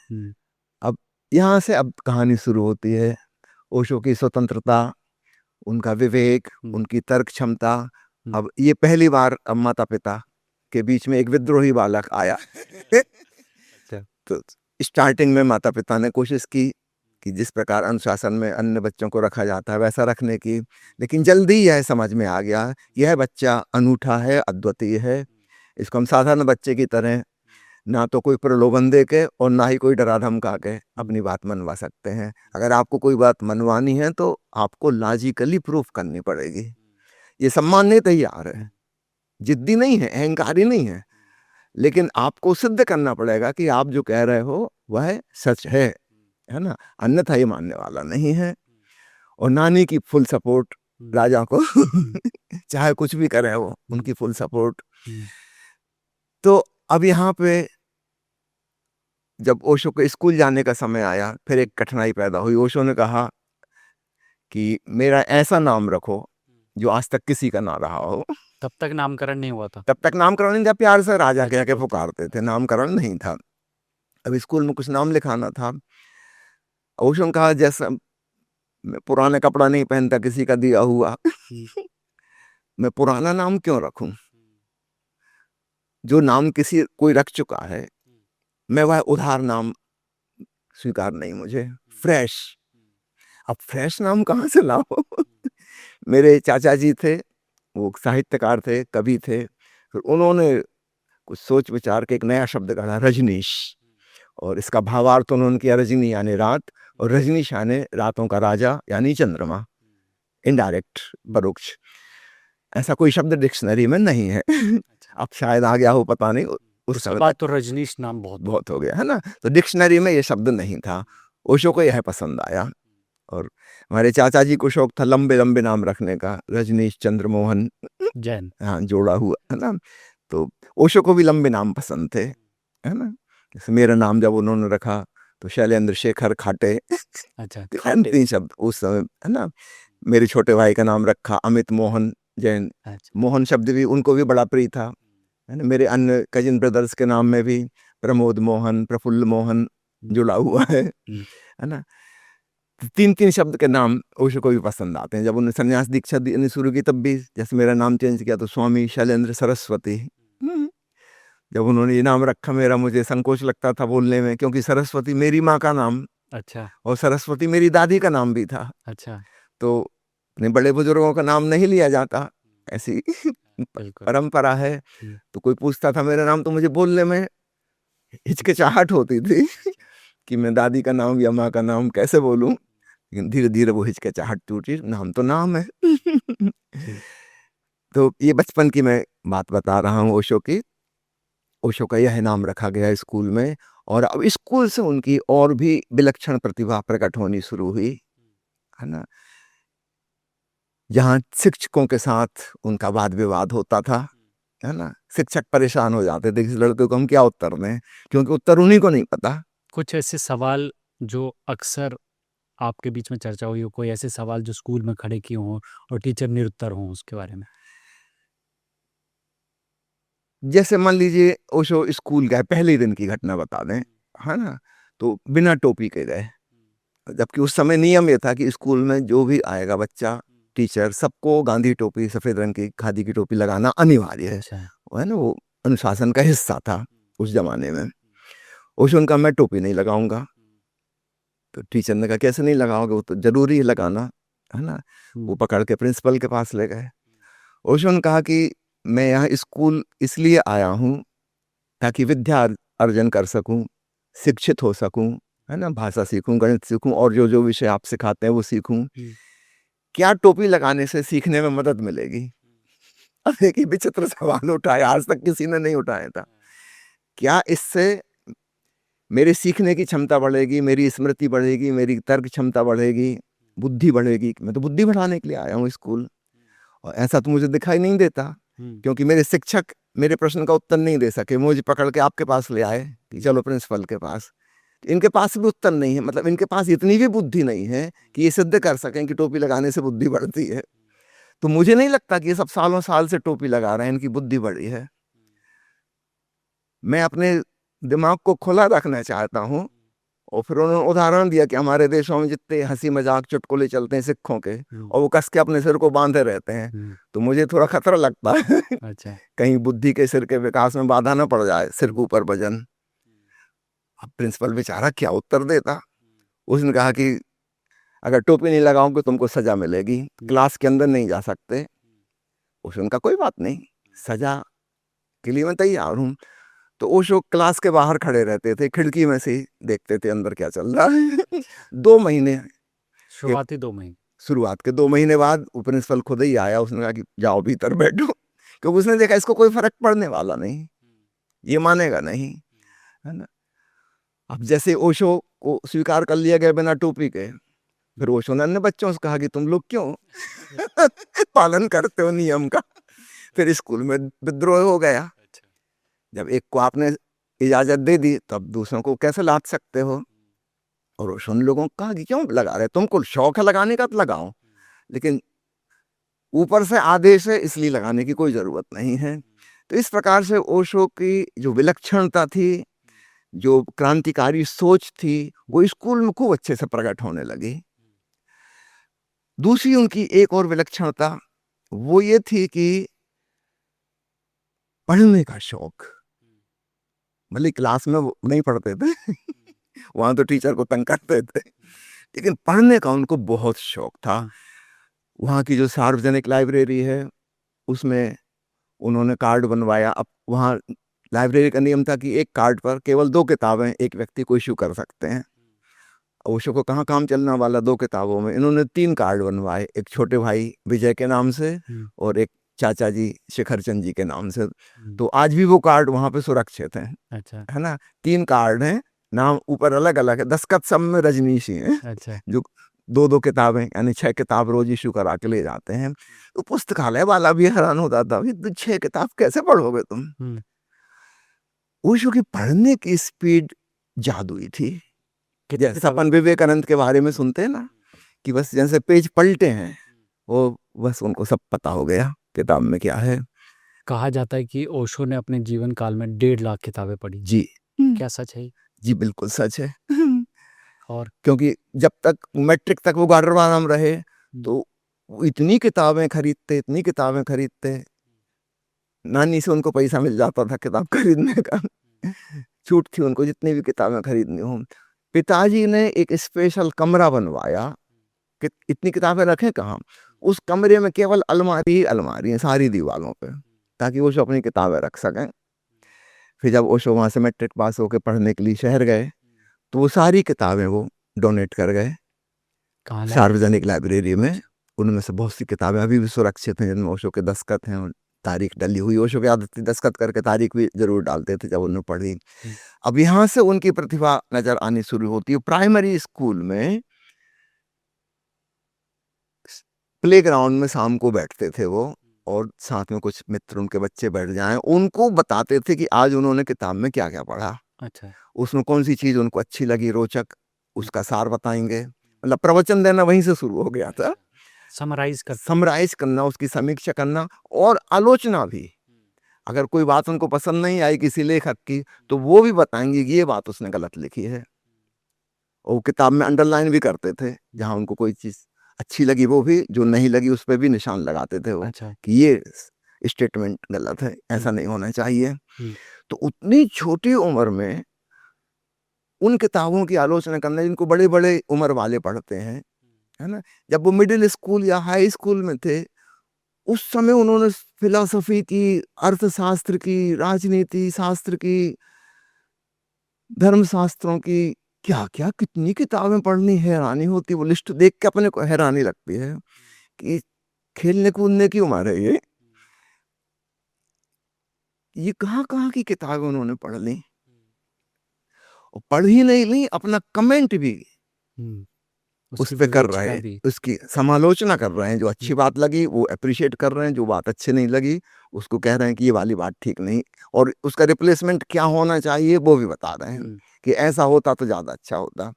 अब यहाँ से अब कहानी शुरू होती है। ओशो की स्वतंत्रता, उनका विवेक, उनकी तर्क क्षमता। अब ये पहली बार अब माता पिता के बीच में एक विद्रोही बालक आया। तो स्टार्टिंग में माता पिता ने कोशिश की कि जिस प्रकार अनुशासन में अन्य बच्चों को रखा जाता है वैसा रखने की, लेकिन जल्दी यह समझ में आ गया यह बच्चा अनूठा है, अद्वितीय है। इसको हम साधारण बच्चे की तरह ना तो कोई प्रलोभन दे के और ना ही कोई डरा धमका के अपनी बात मनवा सकते हैं। अगर आपको कोई बात मनवानी है तो आपको लॉजिकली प्रूफ करनी पड़ेगी। ये सम्मान नहीं तैयार है, जिद्दी नहीं है, अहंकारी नहीं है, लेकिन आपको सिद्ध करना पड़ेगा कि आप जो कह रहे हो वह सच है ना, अन्यथा ये मानने वाला नहीं है। और नानी की फुल सपोर्ट राजा को चाहे कुछ भी करे वो, उनकी फुल सपोर्ट। तो अब यहाँ पे जब ओशो को स्कूल जाने का समय आया, फिर एक कठिनाई पैदा हुई। ओशो ने कहा कि मेरा ऐसा नाम रखो जो आज तक किसी का ना रहा हो। तब तक नामकरण नहीं हुआ था? तब तक नामकरण नहीं था, प्यार से राजा कह के पुकारते थे, नामकरण नहीं था। अब स्कूल में कुछ नाम लिखाना था। ओशो ने कहा जैसा मैं पुराने कपड़ा नहीं पहनता किसी का दिया हुआ, मैं पुराना नाम क्यों रखूं? जो नाम किसी कोई रख चुका है, मैं वह उधार नाम स्वीकार नहीं मुझे। फ्रेश, अब फ्रेश नाम कहाँ से लाओ? मेरे चाचा जी थे, वो साहित्यकार थे, कवि थे, फिर उन्होंने कुछ सोच विचार के एक नया शब्द गढ़ा, रजनीश। और इसका भावार्थ उन्होंने किया रजनी यानी रात, और रजनीश यानी रातों का राजा यानी चंद्रमा, इनडायरेक्ट, परोक्ष। ऐसा कोई शब्द डिक्शनरी में नहीं है। अब शायद आ गया हो, पता नहीं। उसके बाद तो रजनीश नाम बहुत हो गया है ना, तो डिक्शनरी में ये शब्द नहीं था। ओशो को यह पसंद आया, और हमारे चाचा जी को शौक था लंबे लंबे नाम रखने का, रजनीश, चंद्रमोहन, जैन, हाँ, जोड़ा हुआ है ना। तो ओशो को भी लंबे नाम पसंद थे, है ना। जैसे मेरा नाम जब उन्होंने रखा तो शैलेंद्र शेखर खाटे। अच्छा, तीन शब्द उस समय, है ना। मेरे छोटे भाई का नाम रखा अमित मोहन जैन। मोहन शब्द भी उनको भी बड़ा प्रिय था, है ना। मेरे अन्य कजिन ब्रदर्स के नाम में भी प्रमोद मोहन, प्रफुल्ल मोहन जुड़ा हुआ है ना। 3 शब्द के नाम ओशो को भी पसंद आते हैं। जब उन्होंने संन्यास दीक्षा देनी शुरू की तब भी, जैसे मेरा नाम चेंज किया तो स्वामी शैलेंद्र सरस्वती। जब उन्होंने ये नाम रखा मेरा, मुझे संकोच लगता था बोलने में, क्योंकि सरस्वती मेरी माँ का नाम, अच्छा, और सरस्वती मेरी दादी का नाम भी था। अच्छा, तो अपने बड़े बुजुर्गों का नाम नहीं लिया जाता, ऐसी परंपरा है। तो कोई पूछता था मेरा नाम तो मुझे बोलने में हिचकिचाहट होती थी कि मैं दादी का नाम या माँ का नाम कैसे बोलूं, लेकिन धीरे धीरे वो हिचकिचाहट टूटी, नाम तो नाम है। तो ये बचपन की मैं बात बता रहा हूँ ओशो की। ओशो का यह नाम रखा गया स्कूल में, और अब स्कूल से उनकी और भी विलक्षण प्रतिभा प्रकट होनी शुरू हुई, है ना। जहाँ शिक्षकों के साथ उनका वाद विवाद होता था, है ना, शिक्षक परेशान हो जाते थे कि इस लड़के को हम क्या उत्तर दें, क्योंकि उत्तर उन्हीं को नहीं पता। कुछ ऐसे सवाल जो अक्सर आपके बीच में चर्चा हुई हो, कोई ऐसे सवाल जो स्कूल में खड़े किए हों और टीचर निरुत्तर हों उसके बारे में? जैसे मान लीजिए ओशो स्कूल गए, पहले दिन की घटना बता दें, है ना, तो बिना टोपी के गए, जबकि उस समय नियम ये था कि स्कूल में जो भी आएगा बच्चा, टीचर, सबको गांधी टोपी, सफेद रंग की खादी की टोपी लगाना अनिवार्य है। अच्छा। वो है ना, वो अनुशासन का हिस्सा था उस जमाने में। ओशो उनका मैं टोपी नहीं लगाऊंगा, तो टीचर ने कहा कैसे नहीं लगाओगे, वो तो जरूरी है लगाना, है ना। वो पकड़ के प्रिंसिपल के पास ले गए। ओशो ने कहा कि मैं यहाँ स्कूल इसलिए आया हूँ ताकि विद्या अर्जन कर सकूं, शिक्षित हो सकूं, है ना, भाषा सीखूं, गणित सीखूं और जो जो विषय आप सिखाते हैं वो सीखूं। क्या टोपी लगाने से सीखने में मदद मिलेगी? अब एक ही विचित्र सवाल उठाया, आज तक किसी ने नहीं उठाया था। क्या इससे मेरे सीखने की क्षमता बढ़ेगी, मेरी स्मृति बढ़ेगी, मेरी तर्क क्षमता बढ़ेगी, बुद्धि बढ़ेगी? मैं तो बुद्धि बढ़ाने के लिए आया हूँ स्कूल, और ऐसा तो मुझे दिखाई नहीं देता, क्योंकि मेरे शिक्षक मेरे प्रश्न का उत्तर नहीं दे सके, मुझे पकड़ के आपके पास ले आए कि चलो प्रिंसिपल के पास। इनके पास भी उत्तर नहीं है, मतलब इनके पास इतनी भी बुद्धि नहीं है कि ये सिद्ध कर सकें कि टोपी लगाने से बुद्धि बढ़ती है। तो मुझे नहीं लगता कि ये सब सालों साल से टोपी लगा रहे हैं, इनकी बुद्धि बढ़ी है। मैं अपने दिमाग को खुला रखना चाहता हूँ। और फिर उन्होंने उदाहरण दिया कि हमारे देशों में जितने हंसी मजाक चुटकुले चलते हैं सिखों के, और वो कस के अपने सिर को बांधे रहते हैं, तो मुझे थोड़ा खतरा लगता है अच्छा। कहीं बुद्धि के सिर के विकास में बाधा ना पड़ जाए, सिर के ऊपर वजन। अब प्रिंसिपल बेचारा क्या उत्तर देता? उसने कहा कि अगर टोपी नहीं लगाओगे तुमको सजा मिलेगी, क्लास के अंदर नहीं जा सकते। उसने कहा कोई बात नहीं, सजा के लिए मैं तैयार हूँ। तो ओशो क्लास के बाहर खड़े रहते थे, खिड़की में से देखते थे अंदर क्या चल रहा है 2 महीने के शुरुआती 2 महीने। शुरुआत के 2 महीने बाद वो प्रिंसिपल खुद ही आया, उसने कहा कि जाओ भीतर बैठो, क्योंकि उसने देखा इसको कोई फर्क पड़ने वाला नहीं, ये मानेगा नहीं, है ना। अब जैसे ओशो को स्वीकार कर लिया गया बिना टोपी के, फिर ओशो ने अन्य बच्चों से कहा कि तुम लोग क्यों पालन करते हो नियम का? फिर स्कूल में विद्रोह हो गया। जब एक को आपने इजाजत दे दी, तब दूसरों को कैसे लाद सकते हो? और ओशो ने लोगों को कहा कि क्यों लगा रहे, तुमको शौक है लगाने का तो लगाओ, लेकिन ऊपर से आदेश है इसलिए लगाने की कोई जरूरत नहीं है। तो इस प्रकार से ओशो की जो विलक्षणता थी, जो क्रांतिकारी सोच थी, वो स्कूल में खूब अच्छे से प्रकट होने लगी। दूसरी उनकी एक और विलक्षणता वो ये थी कि पढ़ने का शौक। भले क्लास में वो नहीं पढ़ते थे वहां तो टीचर को तंग करते थे, लेकिन पढ़ने का उनको बहुत शौक था। वहाँ की जो सार्वजनिक लाइब्रेरी है उसमें उन्होंने कार्ड बनवाया। अब वहाँ लाइब्रेरी का नियम था कि एक कार्ड पर केवल 2 किताबें एक व्यक्ति को इश्यू कर सकते हैं। ओशो को कहाँ काम चलना वाला 2 किताबों में, इन्होंने 3 कार्ड बनवाए, एक छोटे भाई विजय के नाम से और एक चाचा जी शिखर चंद जी के नाम से। तो आज भी वो कार्ड वहां पे सुरक्षित हैं। अच्छा। है ना, 3 कार्ड हैं, नाम ऊपर अलग अलग है, दस्तखत सब में रजनीश ही है। अच्छा। जो 2-2 किताबें यानी 6 किताब रोज इशू करा के ले जाते हैं। तो पुस्तकालय वाला भी हैरान होता था, 6 किताब कैसे पढ़ोगे तुम? ओशो की पढ़ने की स्पीड जादुई थी। जैसे अपन विवेकानंद के बारे में सुनते हैं ना, कि बस जैसे पेज पलटे हैं, वो बस उनको सब पता हो गया किताब में क्या है। कहा जाता है कि ओशो ने अपने जीवन काल में 1.5 लाख किताबें पढ़ी। जी। क्या सच है? जी बिल्कुल सच है और क्योंकि जब तक मैट्रिक तक वो गाडरवाना में रहे, तो वो इतनी किताबें खरीदते, इतनी किताबें खरीदते, नानी से उनको पैसा मिल जाता था किताब खरीदने का छूट थी उनको जितनी भी किताबें खरीदनी हो। पिताजी ने एक स्पेशल कमरा बनवाया कि इतनी किताबें रखें कहाँ, उस कमरे में केवल अलमारी ही अलमारी है सारी दीवारों पे, ताकि वो अपनी किताबें रख सकें। फिर जब ओशो वहाँ से मैट्रिक पास होकर पढ़ने के लिए शहर गए, तो वो सारी किताबें वो डोनेट कर गए सार्वजनिक लाइब्रेरी में। उनमें से बहुत सी किताबें अभी भी सुरक्षित हैं, जिनमें ओशो के दस्तखत हैं, तारीख डली हुई, ओशो की आदत थी दस्तखत करके तारीख भी जरूर डालते थे जब उन्होंने पढ़ी। अब यहाँ से उनकी प्रतिभा नजर आनी शुरू होती है। प्राइमरी स्कूल में प्लेग्राउंड में शाम को बैठते थे वो, और साथ में कुछ मित्र उनके बच्चे बैठ जाएं, उनको बताते थे कि आज उन्होंने किताब में क्या क्या पढ़ा, अच्छा। उसमें कौन सी चीज उनको अच्छी लगी, रोचक, उसका सार बताएंगे। मतलब प्रवचन देना वहीं से शुरू हो गया था। समराइज करना, उसकी समीक्षा करना और आलोचना भी। अगर कोई बात उनको पसंद नहीं आई किसी लेखक की, तो वो भी बताएंगे कि ये बात उसने गलत लिखी है, और वो किताब में अंडरलाइन भी करते थे। जहां उनको कोई चीज अच्छी लगी वो भी, जो नहीं लगी उस पर भी निशान लगाते थे वो। अच्छा। कि ये स्टेटमेंट गलत है, ऐसा नहीं होना चाहिए। तो उतनी छोटी उम्र में उन किताबों की आलोचना करना जिनको बड़े बड़े उम्र वाले पढ़ते हैं, है ना। जब वो मिडिल स्कूल या हाई स्कूल में थे, उस समय उन्होंने फिलॉसफी की, अर्थशास्त्र की, राजनीति शास्त्र की, धर्मशास्त्रों की, क्या क्या कितनी किताबें पढ़नी, हैरानी होती। वो लिस्ट देख के अपने को हैरानी लगती है कि खेलने कूदने की उम्र है ये कहाँ कहाँ की किताबें उन्होंने पढ़ ली। और पढ़ ही नहीं ली, अपना कमेंट भी उस पे कर रहे हैं, उसकी समालोचना कर रहे हैं। जो अच्छी बात लगी वो अप्रिशिएट कर रहे हैं, जो बात अच्छी नहीं लगी उसको कह रहे हैं कि ये वाली बात ठीक नहीं, और उसका रिप्लेसमेंट क्या होना चाहिए वो भी बता रहे हैं कि ऐसा होता तो ज्यादा अच्छा होता।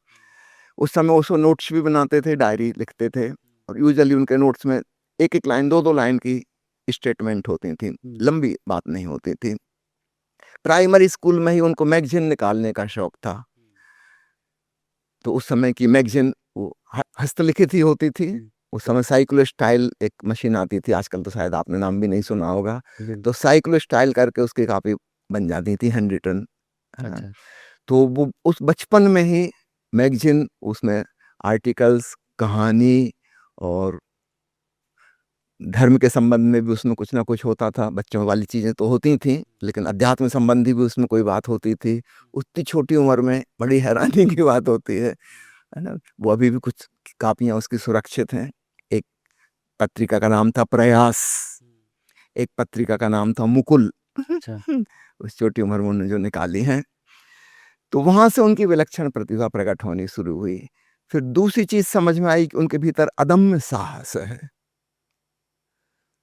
उस समय उसको नोट्स भी बनाते थे, डायरी लिखते थे, और यूजुअली उनके नोट्स में एक एक लाइन, दो दो लाइन की स्टेटमेंट होती थी, लंबी बात नहीं होती थी। प्राइमरी स्कूल में ही उनको मैगजीन निकालने का शौक था। तो उस समय की मैगजीन वो हस्तलिखित ही होती थी। उस समय साइक्लो स्टाइल एक मशीन आती थी, आजकल तो शायद आपने नाम भी नहीं सुना होगा। तो साइक्लो स्टाइल करके उसकी कापी बन जाती थी, हैंड रिटन। अच्छा। तो वो उस बचपन में ही मैगजीन, उसमें आर्टिकल्स, कहानी और धर्म के संबंध में भी उसमें कुछ ना कुछ होता था। बच्चों वाली चीजें तो होती थी, लेकिन अध्यात्म संबंधी भी उसमें कोई बात होती थी। उतनी छोटी उम्र में बड़ी हैरानी की बात होती है ना। वो अभी भी कुछ कापियां उसकी सुरक्षित हैं। एक पत्रिका का नाम था प्रयास, एक पत्रिका का नाम था मुकुल। उस छोटी उम्र में उन्होंने जो निकाली हैं, तो वहां से उनकी विलक्षण प्रतिभा प्रकट होनी शुरू हुई। फिर दूसरी चीज समझ में आई कि उनके भीतर अदम्य साहस है।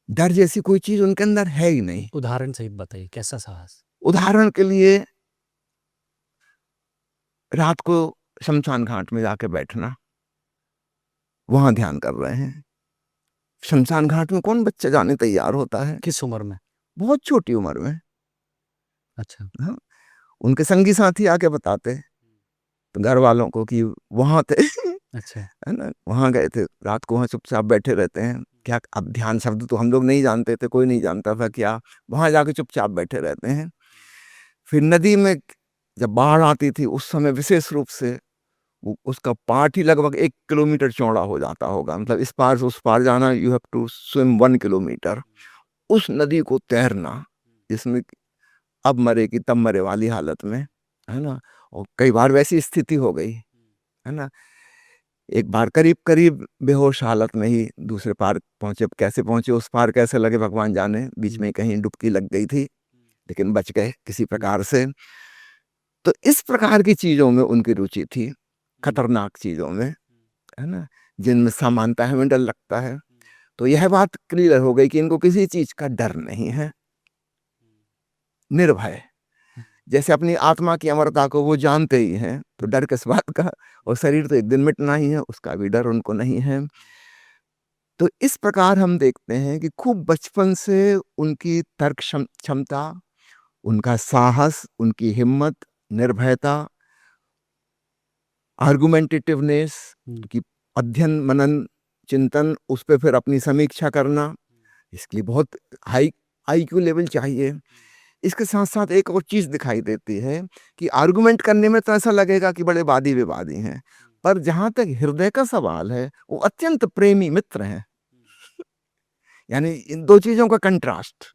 डर जैसी कोई चीज उनके अंदर है ही नहीं। उदाहरण सहित बताइए, कैसा साहस? उदाहरण के लिए, रात को शमशान घाट में जाके बैठना, वहां ध्यान कर रहे हैं। शमशान घाट में कौन बच्चा जाने तैयार होता है? किस उम्र में? बहुत छोटी उम्र में। अच्छा। हाँ? उनके संगी साथी आके बताते तो घर वालों को कि वहां थे। अच्छा। है ना, वहां गए थे, रात को वहां चुपचाप बैठे रहते हैं। क्या, अब ध्यान शब्द तो हम लोग नहीं जानते थे, कोई नहीं जानता था क्या। वहां जाके चुपचाप बैठे रहते हैं। फिर नदी में जब बाढ़ आती थी उस समय विशेष रूप से उसका पार्ट ही लगभग 1 किलोमीटर चौड़ा हो जाता होगा। मतलब इस पार से उस पार जाना, you have to swim 1 kilometre. उस नदी को तैरना जिसमें अब मरेगी तब मरे वाली हालत में, है ना। और कई बार वैसी स्थिति हो गई, है ना। एक बार करीब करीब बेहोश हालत में ही दूसरे पार पहुंचे। कैसे पहुंचे, उस पार कैसे लगे भगवान जाने। बीच में कहीं डुबकी लग गई थी, लेकिन बच गए किसी प्रकार से। तो इस प्रकार की चीजों में उनकी रुचि थी, खतरनाक चीजों में, है ना, जिनमें समानता है, में डर लगता है। तो यह बात क्लियर हो गई कि इनको किसी चीज का डर नहीं है, निर्भय। जैसे अपनी आत्मा की अमरता को वो जानते ही हैं, तो डर किस बात का। और शरीर तो एक दिन मिटना ही है, उसका भी डर उनको नहीं है। तो इस प्रकार हम देखते हैं कि खूब बचपन से उनकी तर्क क्षमता, उनका साहस, उनकी हिम्मत, निर्भयता, आर्गुमेंटेटिवनेस, उनकी अध्ययन मनन चिंतन, उस पर फिर अपनी समीक्षा करना, इसके लिए बहुत हाई आईक्यू लेवल चाहिए। इसके साथ साथ एक और चीज दिखाई देती है कि आर्गुमेंट करने में तो ऐसा लगेगा कि बड़े वादी विवादी हैं, पर जहां तक हृदय का सवाल है वो अत्यंत प्रेमी मित्र हैं। यानी इन दो चीजों का कंट्रास्ट,